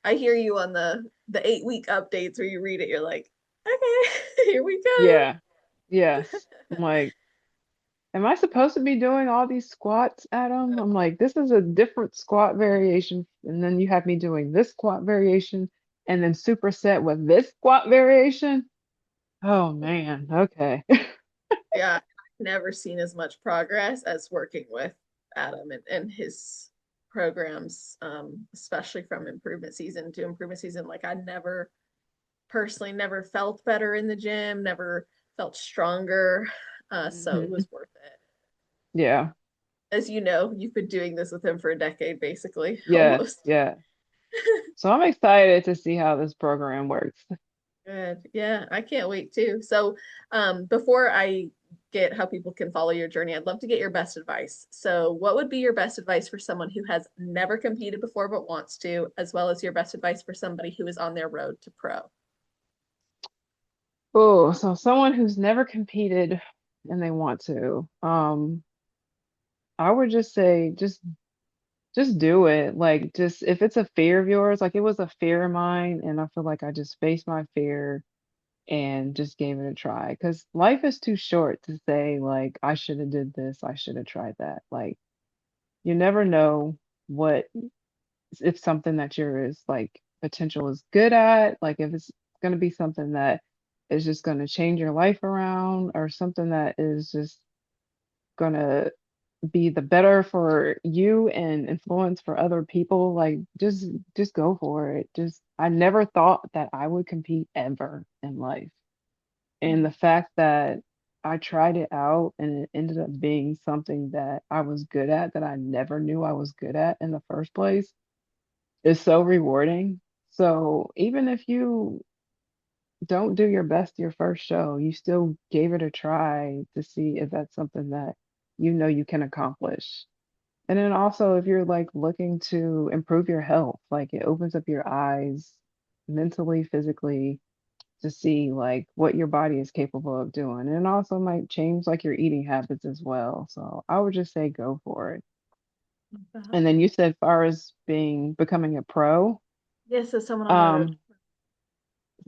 I hear you on the 8 week updates where you read it, you're like, okay, here we go. Yeah. Yes. I'm like, am I supposed to be doing all these squats, Adam? I'm like, this is a different squat variation. And then you have me doing this squat variation and then superset with this squat variation. Oh man. Okay. Yeah, I've never seen as much progress as working with Adam and his programs, especially from improvement season to improvement season. Like I never personally never felt better in the gym, never felt stronger. So it hmm was worth it. Yeah. As you know, you've been doing this with him for a decade, basically, Yes. almost. Yeah. So I'm excited to see how this program works. Good. Yeah, I can't wait too. So, before I get how people can follow your journey, I'd love to get your best advice. So, what would be your best advice for someone who has never competed before but wants to, as well as your best advice for somebody who is on their road to pro? Oh, so someone who's never competed and they want to. I would just say just do it. Like just if it's a fear of yours, like it was a fear of mine and I feel like I just faced my fear and just gave it a try because life is too short to say like I should have did this, I should have tried that. Like you never know what if something that yours like potential is good at, like if it's going to be something that is just going to change your life around or something that is just going to be the better for you and influence for other people, like just go for it. Just I never thought that I would compete ever in life. And the fact that I tried it out and it ended up being something that I was good at that I never knew I was good at in the first place is so rewarding. So even if you don't do your best your first show, you still gave it a try to see if that's something that you know you can accomplish. And then also, if you're like looking to improve your health, like it opens up your eyes mentally, physically to see like what your body is capable of doing. And it also might change like your eating habits as well. So I would just say go for it. Uh, And then you said far as becoming a pro, yes, as someone on the road.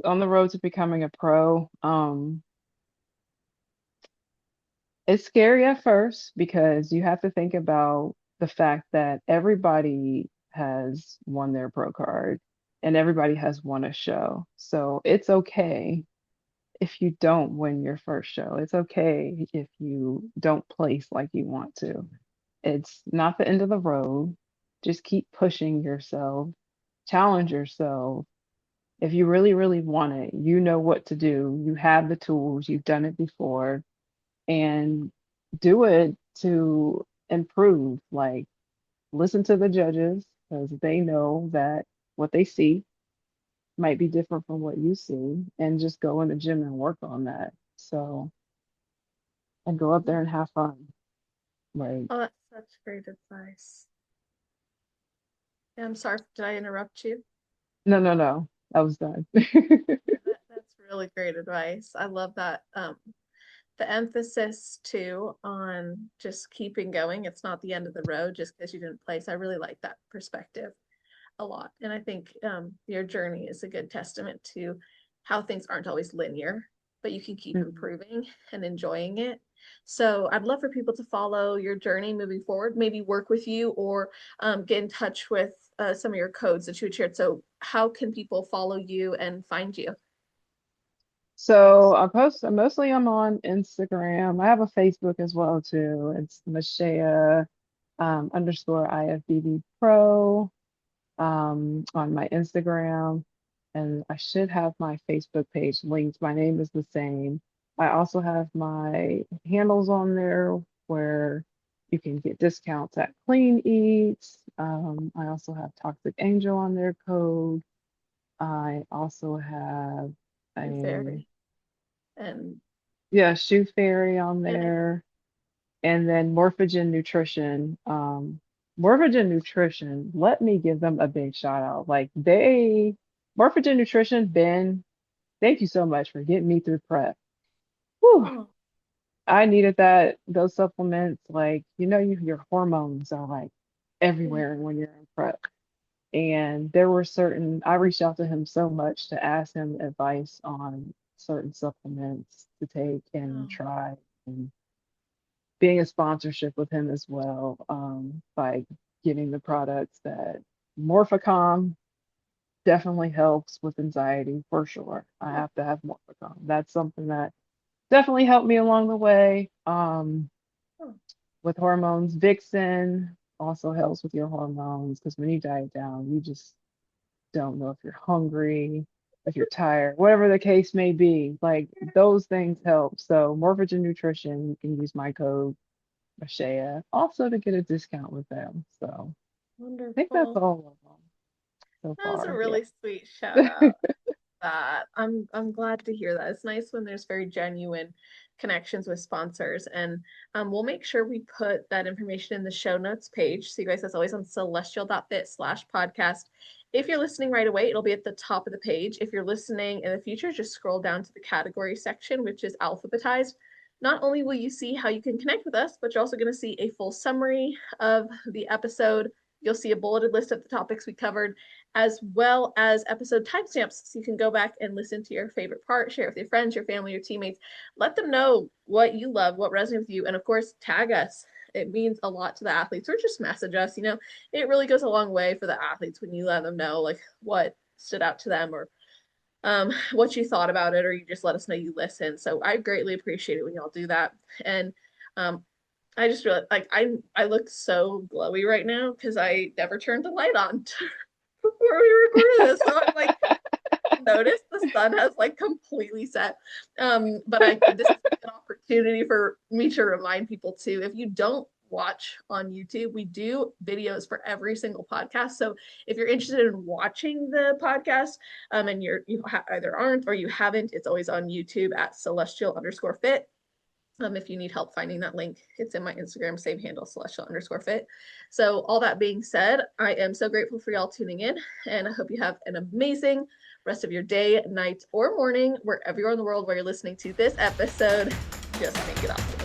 um, on the road to becoming a pro, it's scary at first because you have to think about the fact that everybody has won their pro card and everybody has won a show. So it's okay if you don't win your first show. It's okay if you don't place like you want to. It's not the end of the road. Just keep pushing yourself, challenge yourself. If you really, really want it, you know what to do. You have the tools, you've done it before, and do it to improve. Like, listen to the judges because they know that what they see might be different from what you see, and just go in the gym and work on that. So, and go up there and have fun. Like, Oh, that's such great advice. Yeah, I'm sorry, did I interrupt you? no, no, no, I was done. That's really great advice. I love that. The emphasis too on just keeping going. It's not the end of the road just because you didn't place. I really like that perspective a lot. And I think your journey is a good testament to how things aren't always linear, but you can keep Mhm. improving and enjoying it. So I'd love for people to follow your journey moving forward, maybe work with you or get in touch with some of your codes that you had shared. So how can people follow you and find you? So I post mostly I'm on Instagram. I have a Facebook as well too. It's Meshaya underscore IFBB Pro on my Instagram. And I should have my Facebook page linked. My name is the same. I also have my handles on there where you can get discounts at Clean Eats. I also have Toxic Angel on their code. I also have Your a fairy and yeah, Shoe Fairy on and there. And then Morphogen Nutrition. Morphogen Nutrition, let me give them a big shout out. Morphogen Nutrition, Ben, thank you so much for getting me through prep. Whew, oh, I needed those supplements. Like, your hormones are like yeah. everywhere when you're in prep. And there were I reached out to him so much to ask him advice on certain supplements to take and Oh, try. And being a sponsorship with him as well, by getting the products that Morphicom definitely helps with anxiety for sure. I oh, have to have Morphicom. That's something that definitely helped me along the way. oh. With hormones, Vixen also helps with your hormones because when you diet down, you just don't know if you're hungry, if you're tired, whatever the case may be. Like those things help. So Morphogen Nutrition, you can use my code Meshaya also to get a discount with them. So I think that's Wonderful. all of them so That was a far. Yeah. really sweet shout out. That I'm glad to hear that. It's nice when there's very genuine connections with sponsors, and we'll make sure we put that information in the show notes page. So you guys, that's always on celestial.fit/podcast. If you're listening right away, it'll be at the top of the page. If you're listening in the future, just scroll down to the category section, which is alphabetized. Not only will you see how you can connect with us, but you're also going to see a full summary of the episode. You'll see a bulleted list of the topics we covered, as well as episode timestamps. So you can go back and listen to your favorite part, share it with your friends, your family, your teammates. Let them know what you love, what resonates with you. And of course, tag us. It means a lot to the athletes, or just message us. It really goes a long way for the athletes when you let them know like what stood out to them, or what you thought about it, or you just let us know you listen. So I greatly appreciate it when y'all do that. And um, I just realized like I look so glowy right now because I never turned the light on before we recorded this. So I'm like, notice the sun has like completely set. But this is an opportunity for me to remind people too, if you don't watch on YouTube, we do videos for every single podcast. So if you're interested in watching the podcast, and either aren't or you haven't, it's always on YouTube at celestial_fit. If you need help finding that link, it's in my Instagram, same handle, celestial_fit. So, all that being said, I am so grateful for y'all tuning in, and I hope you have an amazing rest of your day, night, or morning, wherever you are in the world where you're listening to this episode. Just make it awesome.